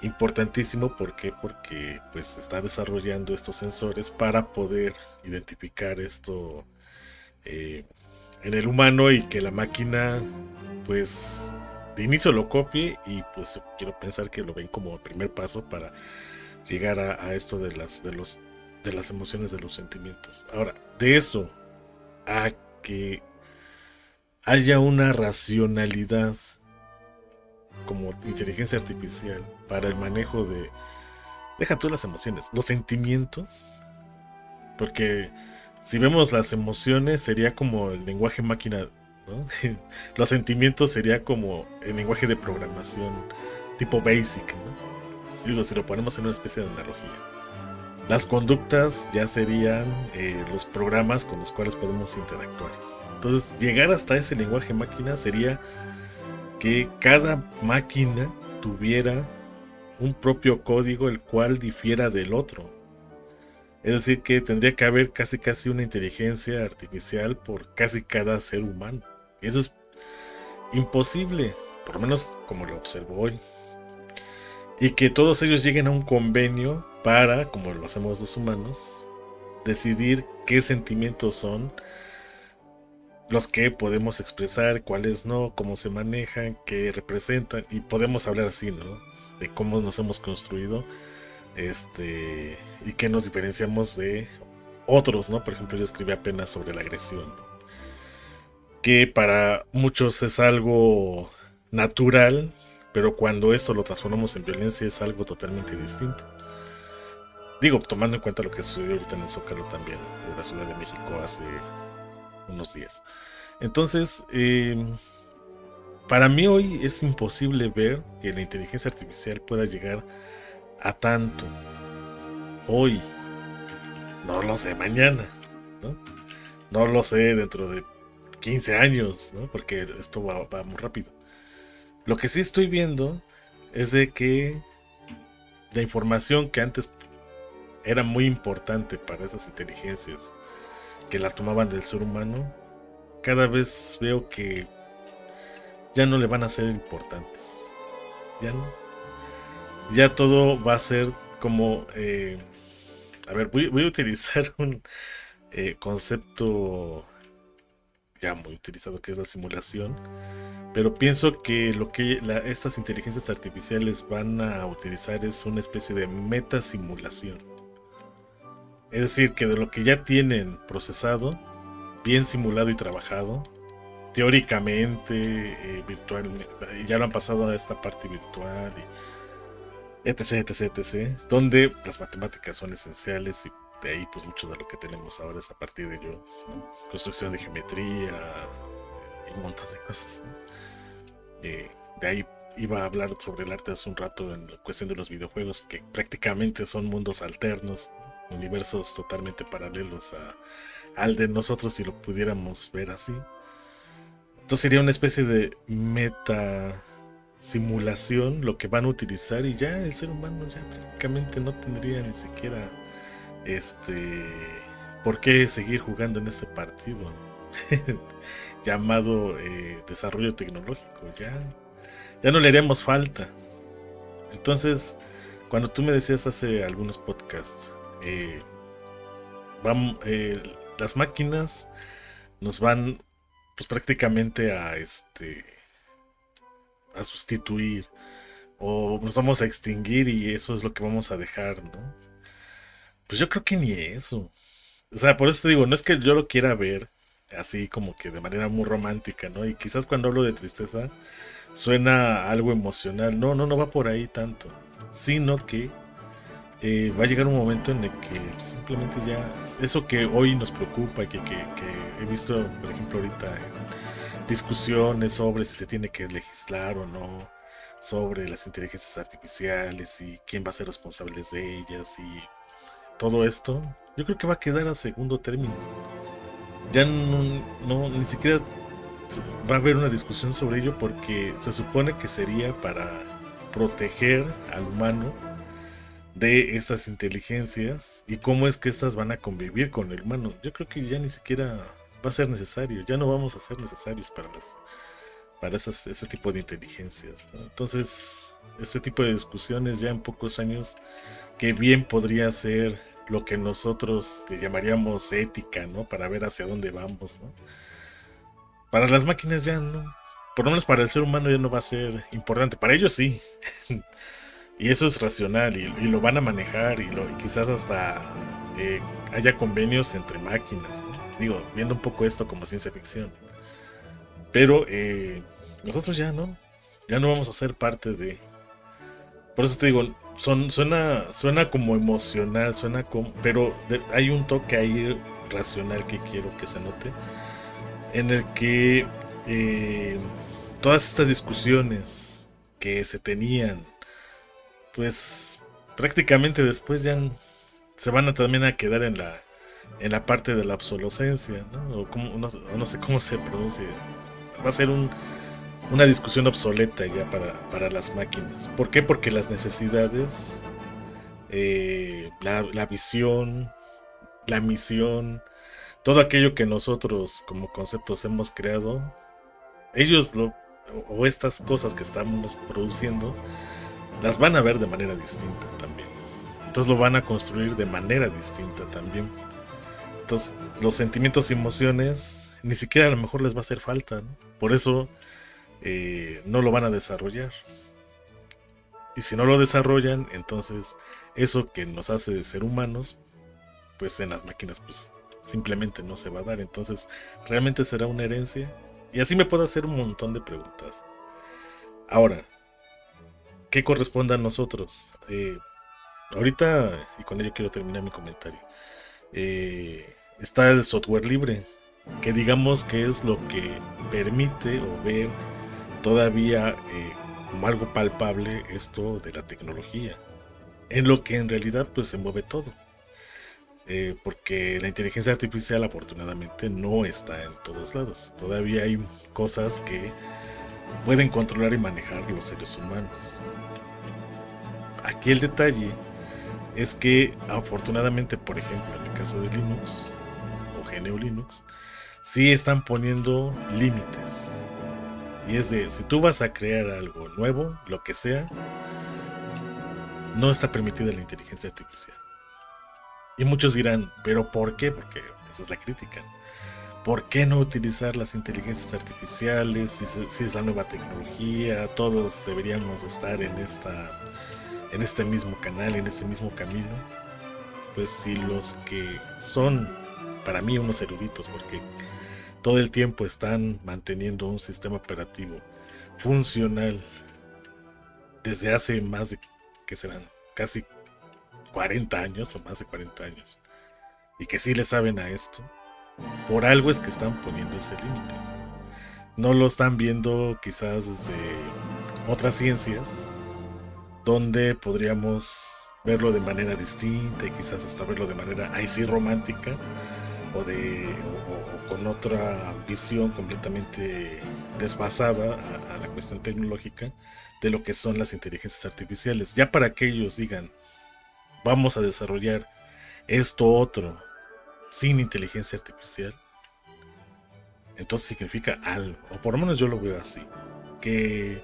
importantísimo. ¿Por qué? Porque pues está desarrollando estos sensores para poder identificar esto eh, en el humano y que la máquina pues de inicio lo copie y pues quiero pensar que lo ven como el primer paso para llegar a esto de las emociones, de los sentimientos. Ahora, de eso a que haya una racionalidad como inteligencia artificial para el manejo de, deja tú las emociones, los sentimientos, porque si vemos las emociones sería como el lenguaje máquina, ¿no? Los sentimientos sería como el lenguaje de programación tipo basic, ¿no? Si lo ponemos en una especie de analogía. Las conductas ya serían los programas con los cuales podemos interactuar. Entonces, llegar hasta ese lenguaje máquina sería que cada máquina tuviera un propio código el cual difiera del otro. Es decir, que tendría que haber casi una inteligencia artificial por casi cada ser humano. Eso es imposible, por lo menos como lo observo hoy. Y que todos ellos lleguen a un convenio para, como lo hacemos los humanos, decidir qué sentimientos son los que podemos expresar, cuáles no, cómo se manejan, qué representan, y podemos hablar así, ¿no? De cómo nos hemos construido, y qué nos diferenciamos de otros, ¿no? Por ejemplo, yo escribí apenas sobre la agresión, ¿no? Que para muchos es algo natural, pero cuando esto lo transformamos en violencia es algo totalmente distinto. Digo, tomando en cuenta lo que sucedió ahorita en el Zócalo también, en la Ciudad de México hace unos días. Entonces, para mí hoy es imposible ver que la inteligencia artificial pueda llegar a tanto. Hoy, no lo sé mañana, ¿no? No lo sé dentro de 15 años, ¿no? Porque esto va muy rápido. Lo que sí estoy viendo es de que la información que antes era muy importante para esas inteligencias que la tomaban del ser humano, cada vez veo que ya no le van a ser importantes. Ya no. Ya todo va a ser como... a ver, voy a utilizar un concepto ya muy utilizado que es la simulación, pero pienso que lo que estas inteligencias artificiales van a utilizar es una especie de metasimulación. Es decir, que de lo que ya tienen procesado, bien simulado y trabajado, teóricamente, virtualmente, ya lo han pasado a esta parte virtual, y etc, donde las matemáticas son esenciales y de ahí pues mucho de lo que tenemos ahora es a partir de ello, ¿no? Construcción de geometría y un montón de cosas, ¿no? De ahí iba a hablar sobre el arte hace un rato en la cuestión de los videojuegos, que prácticamente son mundos alternos, universos totalmente paralelos al de nosotros si lo pudiéramos ver así. Entonces sería una especie de meta simulación lo que van a utilizar y ya el ser humano ya prácticamente no tendría ni siquiera este por qué seguir jugando en este partido llamado desarrollo tecnológico. Ya no le haríamos falta. Entonces, cuando tú me decías hace algunos podcasts, eh, las máquinas nos van pues prácticamente a sustituir o nos vamos a extinguir y eso es lo que vamos a dejar, ¿no? Pues yo creo que ni eso. O sea, por eso te digo, no es que yo lo quiera ver así como que de manera muy romántica, ¿no? Y quizás cuando hablo de tristeza suena algo emocional. No, no, no va por ahí tanto. Sino que va a llegar un momento en el que simplemente ya eso que hoy nos preocupa, que he visto, por ejemplo, ahorita en discusiones sobre si se tiene que legislar o no, sobre las inteligencias artificiales y quién va a ser responsable de ellas y todo esto, yo creo que va a quedar a segundo término. Ya ni siquiera va a haber una discusión sobre ello porque se supone que sería para proteger al humano de estas inteligencias y cómo es que estas van a convivir con el humano. Yo creo que ya ni siquiera va a ser necesario, ya no vamos a ser necesarios para ese tipo de inteligencias, ¿no? Entonces, este tipo de discusiones ya en pocos años, que bien podría ser lo que nosotros le llamaríamos ética, ¿no? Para ver hacia dónde vamos, ¿no? Para las máquinas ya no. Por lo menos para el ser humano ya no va a ser importante. Para ellos sí. Y eso es racional y lo van a manejar y quizás hasta haya convenios entre máquinas, ¿no? Digo, viendo un poco esto como ciencia ficción. Pero nosotros ya no vamos a ser parte de... Por eso te digo, suena como emocional, pero hay un toque ahí racional que quiero que se note, en el que todas estas discusiones que se tenían, pues prácticamente después ya se van a también a quedar en la parte de la obsolescencia, ¿no? O no sé cómo se pronuncia. Va a ser una discusión obsoleta ya para las máquinas. ¿Por qué? Porque las necesidades, la visión, la misión, todo aquello que nosotros como conceptos hemos creado, ellos o estas cosas que estamos produciendo, las van a ver de manera distinta también. Entonces lo van a construir de manera distinta también. Entonces los sentimientos y emociones ni siquiera a lo mejor les va a hacer falta, ¿no? Por eso no lo van a desarrollar. Y si no lo desarrollan, entonces eso que nos hace ser humanos, pues en las máquinas pues simplemente no se va a dar. Entonces realmente será una herencia. Y así me puedo hacer un montón de preguntas. Ahora, ¿qué corresponde a nosotros? Ahorita, y con ello quiero terminar mi comentario, está el software libre, que digamos que es lo que permite o ver todavía como algo palpable esto de la tecnología, en lo que en realidad pues se mueve todo. Porque la inteligencia artificial afortunadamente no está en todos lados. Todavía hay cosas que pueden controlar y manejar los seres humanos. Aquí el detalle es que afortunadamente, por ejemplo, en el caso de Linux o GNU Linux, sí están poniendo límites. Y es de, si tú vas a crear algo nuevo, lo que sea, no está permitida la inteligencia artificial. Y muchos dirán, ¿pero por qué? Porque esa es la crítica. ¿Por qué no utilizar las inteligencias artificiales si es la nueva tecnología? Todos deberíamos estar en este mismo canal, en este mismo camino. pues si los que son para mí unos eruditos, porque todo el tiempo están manteniendo un sistema operativo funcional desde hace más de, que serán casi 40 años o más de 40 años, y que sí le saben a esto, por algo es que están poniendo ese límite. No lo están viendo quizás desde otras ciencias, donde podríamos verlo de manera distinta y quizás hasta verlo de manera ahí sí romántica o con otra visión completamente desfasada a la cuestión tecnológica de lo que son las inteligencias artificiales. Ya para que ellos digan, vamos a desarrollar esto otro sin inteligencia artificial, entonces significa algo, o por lo menos yo lo veo así, que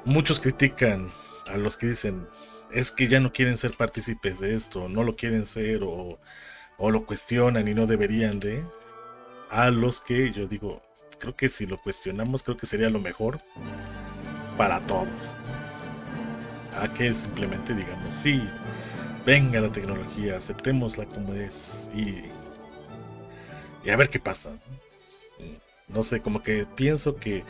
muchos critican a los que dicen es que ya no quieren ser partícipes de esto, no lo quieren ser o lo cuestionan y no deberían de, a los que yo digo, creo que si lo cuestionamos, creo que sería lo mejor para todos, a que simplemente digamos, sí, venga la tecnología, aceptémosla como es y a ver qué pasa. No sé, como que pienso que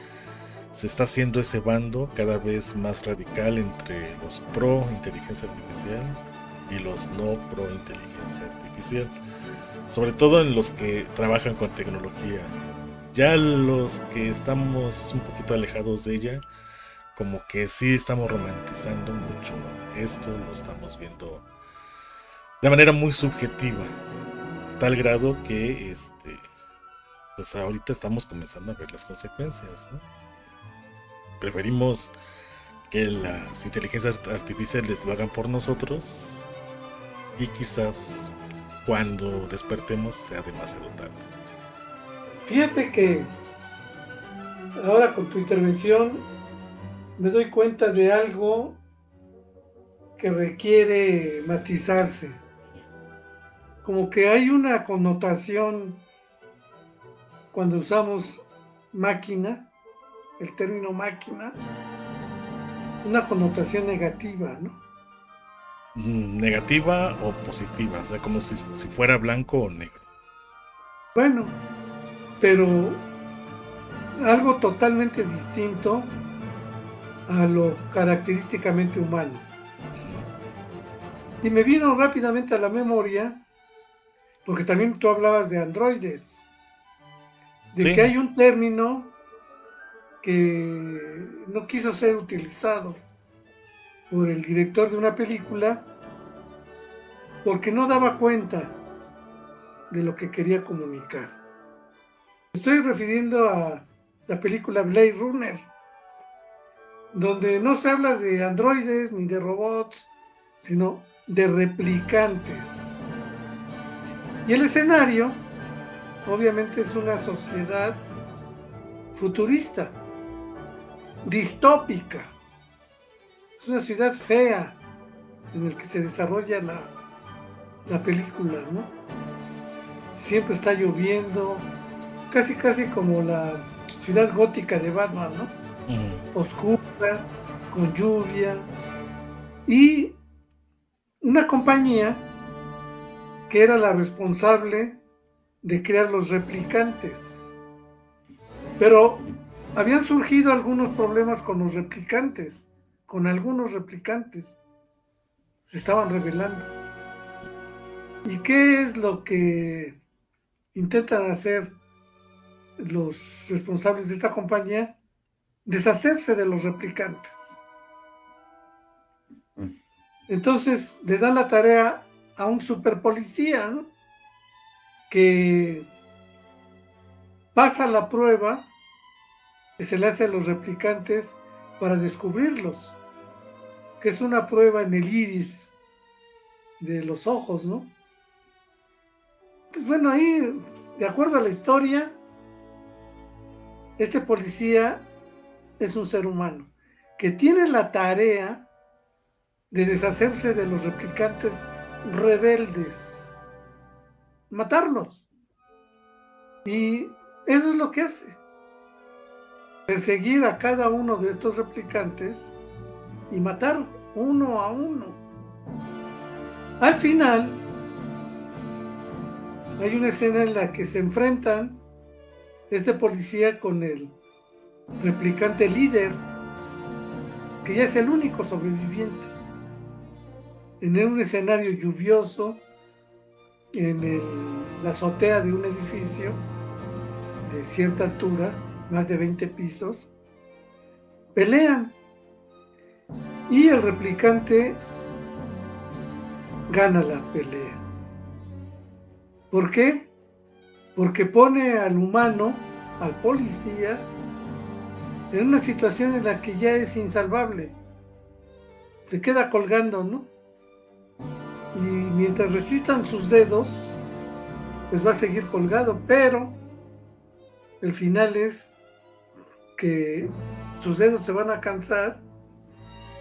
se está haciendo ese bando cada vez más radical entre los pro inteligencia artificial y los no pro inteligencia artificial, sobre todo en los que trabajan con tecnología. Ya los que estamos un poquito alejados de ella, como que sí estamos romantizando mucho esto, lo estamos viendo de manera muy subjetiva, a tal grado que pues ahorita estamos comenzando a ver las consecuencias, ¿no? Preferimos que las inteligencias artificiales lo hagan por nosotros y quizás cuando despertemos sea demasiado tarde. Fíjate que ahora con tu intervención me doy cuenta de algo que requiere matizarse. Como que hay una connotación cuando usamos máquina, el término máquina, una connotación negativa, ¿no? Negativa o positiva, o sea, como si fuera blanco o negro. Bueno, pero algo totalmente distinto a lo característicamente humano. Y me vino rápidamente a la memoria, porque también tú hablabas de androides, de Sí, que hay un término que no quiso ser utilizado por el director de una película porque no daba cuenta de lo que quería comunicar. Estoy refiriendo a la película Blade Runner, donde no se habla de androides ni de robots, sino de replicantes. Y el escenario, obviamente, es una sociedad futurista, distópica. Es una ciudad fea en la que se desarrolla la película, ¿no? Siempre está lloviendo, casi casi como la ciudad gótica de Batman, ¿no? Oscura, con lluvia, y una compañía que era la responsable de crear los replicantes. Pero habían surgido algunos problemas con los replicantes, con algunos replicantes. Se estaban rebelando. ¿Y qué es lo que intentan hacer los responsables de esta compañía? Deshacerse de los replicantes. Entonces le dan la tarea a un superpolicía, ¿no? Que pasa la prueba que se le hace a los replicantes para descubrirlos, que es una prueba en el iris de los ojos, ¿no? Entonces, bueno, ahí, de acuerdo a la historia, este policía es un ser humano que tiene la tarea de deshacerse de los replicantes rebeldes, matarlos. Y eso es lo que hace, perseguir a cada uno de estos replicantes y matar uno a uno. Al final, hay una escena en la que se enfrentan este policía con el replicante líder, que ya es el único sobreviviente, en un escenario lluvioso, en la azotea de un edificio de cierta altura, más de 20 pisos, pelean y el replicante gana la pelea. ¿Por qué? Porque pone al humano, al policía, en una situación en la que ya es insalvable. Se queda colgando, ¿no? Y mientras resistan sus dedos, pues va a seguir colgado, pero el final es que sus dedos se van a cansar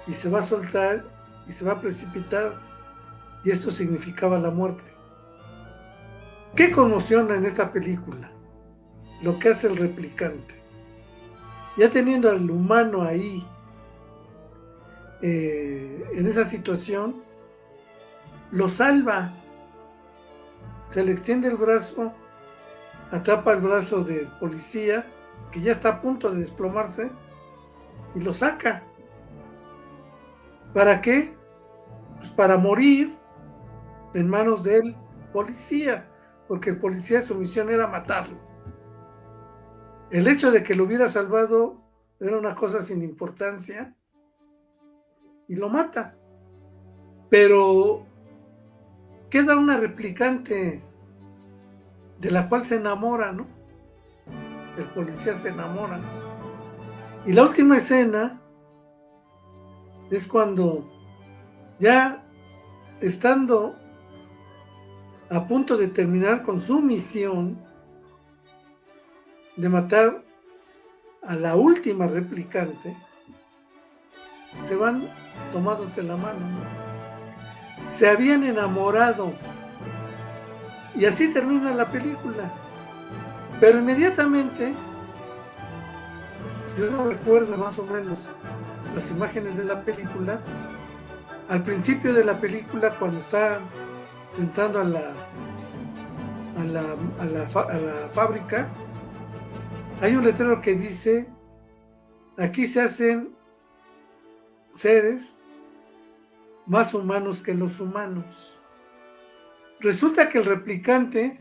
y se va a soltar y se va a precipitar, y esto significaba la muerte. ¿Qué conmociona en esta película? Lo que hace el replicante. Ya teniendo al humano ahí, en esa situación, lo salva. Se le extiende el brazo, atrapa el brazo del policía, que ya está a punto de desplomarse, y lo saca. ¿Para qué? Pues para morir en manos del policía, porque el policía, su misión era matarlo. El hecho de que lo hubiera salvado era una cosa sin importancia, y lo mata. Pero queda una replicante de la cual se enamora, ¿no? El policía se enamora. Y la última escena es cuando, ya estando a punto de terminar con su misión de matar a la última replicante, se van tomados de la mano, ¿no? Se habían enamorado, y así termina la película. Pero inmediatamente, si uno recuerda más o menos las imágenes de la película, al principio de la película, cuando está entrando a la fábrica, hay un letrero que dice: aquí se hacen seres más humanos que los humanos. Resulta que el replicante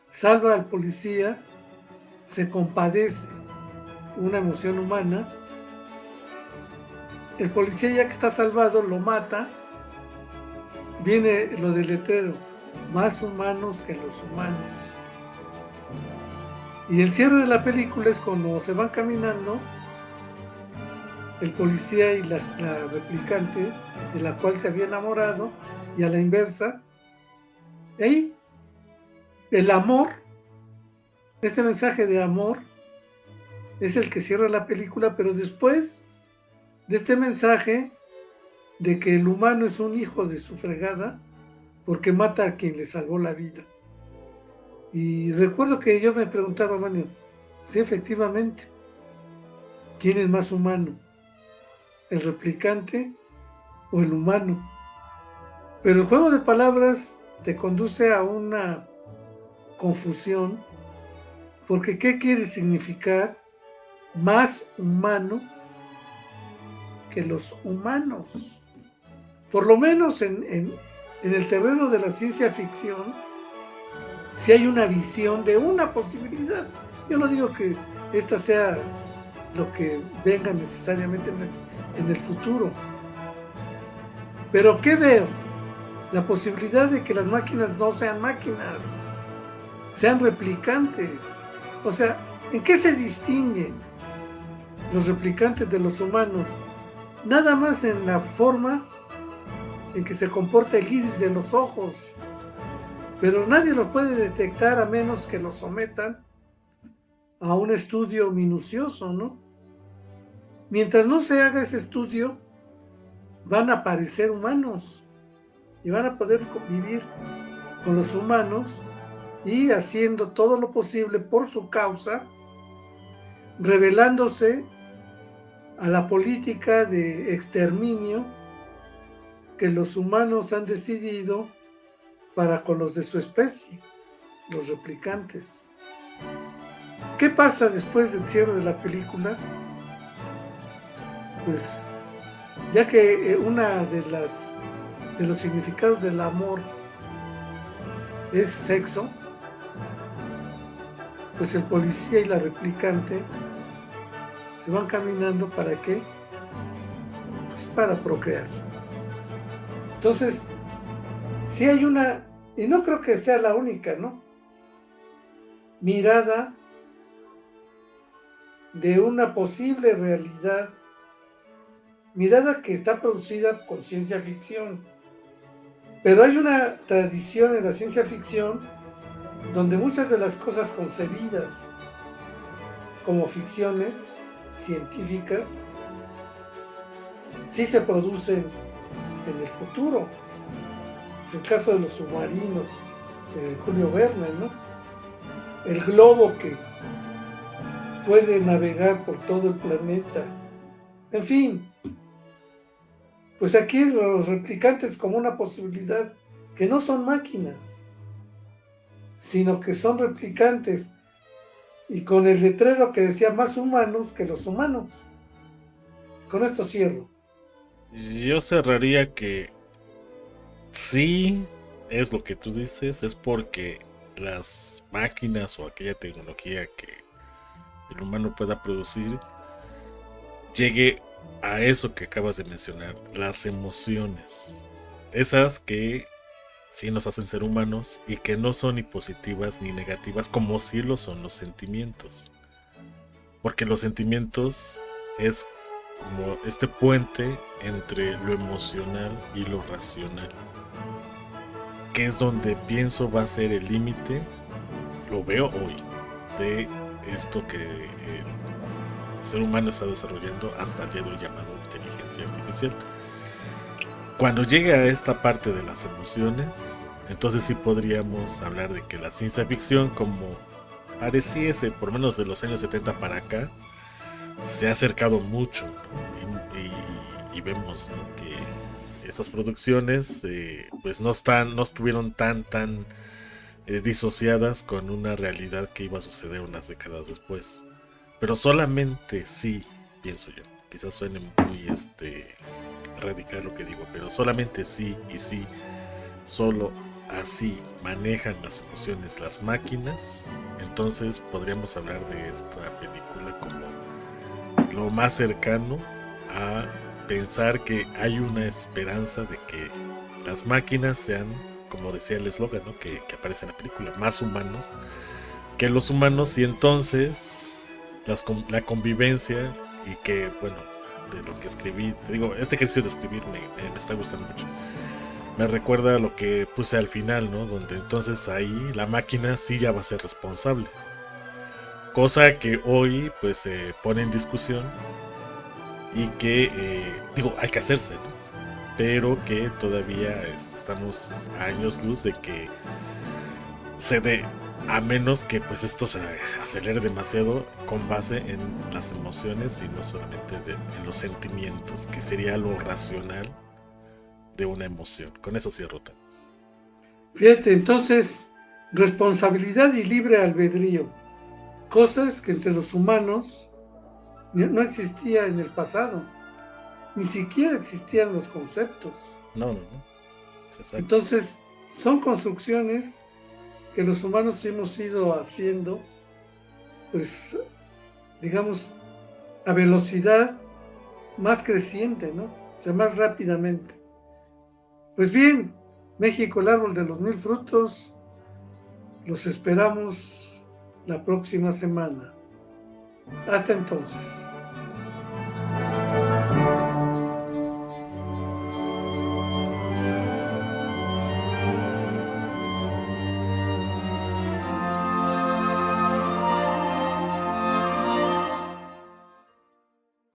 salva al policía, se compadece, una emoción humana. El policía, ya que está salvado, lo mata. Viene lo del letrero: más humanos que los humanos. Y el cierre de la película es cuando se van caminando el policía y la replicante, de la cual se había enamorado, y a la inversa. Y ahí el amor, este mensaje de amor, es el que cierra la película. Pero después de este mensaje de que el humano es un hijo de su fregada, porque mata a quien le salvó la vida. Y recuerdo que yo me preguntaba, Manuel, sí, efectivamente, ¿quién es más humano? ¿El replicante o el humano? Pero el juego de palabras te conduce a una confusión, porque ¿qué quiere significar más humano que los humanos? Por lo menos en el terreno de la ciencia ficción, si hay una visión de una posibilidad. Yo no digo que esta sea lo que venga necesariamente en el futuro. Pero ¿qué veo? La posibilidad de que las máquinas no sean máquinas, sean replicantes. O sea, ¿en qué se distinguen los replicantes de los humanos? Nada más en la forma en que se comporta el iris de los ojos. Pero nadie lo puede detectar a menos que lo sometan a un estudio minucioso, ¿no? Mientras no se haga ese estudio, van a parecer humanos y van a poder convivir con los humanos, y haciendo todo lo posible por su causa, rebelándose a la política de exterminio que los humanos han decidido para con los de su especie, los replicantes. ¿Qué pasa después del cierre de la película? Pues ya que una de los significados del amor es sexo, pues el policía y la replicante se van caminando. ¿Para qué? Pues para procrear. Entonces, si hay una, y no creo que sea la única, ¿no?, mirada de una posible realidad, mirada que está producida con ciencia ficción. Pero hay una tradición en la ciencia ficción donde muchas de las cosas concebidas como ficciones científicas sí se producen en el futuro. Es el caso de los submarinos, Julio Verne, ¿no? El globo que puede navegar por todo el planeta. En fin, pues aquí los replicantes como una posibilidad que no son máquinas, sino que son replicantes, y con el letrero que decía más humanos que los humanos. Con esto cierro. Yo cerraría que sí es lo que tú dices, es porque las máquinas o aquella tecnología que el humano pueda producir llegue a eso que acabas de mencionar, las emociones. Esas que sí nos hacen ser humanos y que no son ni positivas ni negativas, como sí lo son los sentimientos. Porque los sentimientos es como este puente entre lo emocional y lo racional, que es donde pienso va a ser el límite, lo veo hoy, de esto que el ser humano está desarrollando hasta el día de hoy llamado inteligencia artificial. Cuando llegue a esta parte de las emociones, entonces sí podríamos hablar de que la ciencia ficción, como pareciese por lo menos de los años 70 para acá, se ha acercado mucho, ¿no? Y vemos, ¿no?, que esas producciones pues no estuvieron tan disociadas con una realidad que iba a suceder unas décadas después. Pero solamente sí, pienso yo, quizás suene muy radical lo que digo, pero solamente sí y sí, solo así manejan las emociones las máquinas, entonces podríamos hablar de esta película como lo más cercano a pensar que hay una esperanza de que las máquinas sean, como decía el eslogan, ¿no?, que aparece en la película, más humanos que los humanos, y entonces la convivencia, y que, bueno, de lo que escribí, te digo, este ejercicio de escribir me está gustando mucho. Me recuerda a lo que puse al final, ¿no?, donde entonces ahí la máquina sí ya va a ser responsable. Cosa que hoy pues se pone en discusión y que, digo, hay que hacerse, ¿no?, pero que todavía estamos a años luz de que se dé, a menos que pues esto se acelere demasiado con base en las emociones y no solamente en los sentimientos, que sería lo racional de una emoción. Con eso cierro. Fíjate, entonces, responsabilidad y libre albedrío, cosas que entre los humanos no existía en el pasado, ni siquiera existían los conceptos. No. Entonces, son construcciones que los humanos hemos ido haciendo, pues, digamos, a velocidad más creciente, ¿no? O sea, más rápidamente. Pues bien, México, el árbol de los mil frutos, los esperamos la próxima semana. Hasta entonces.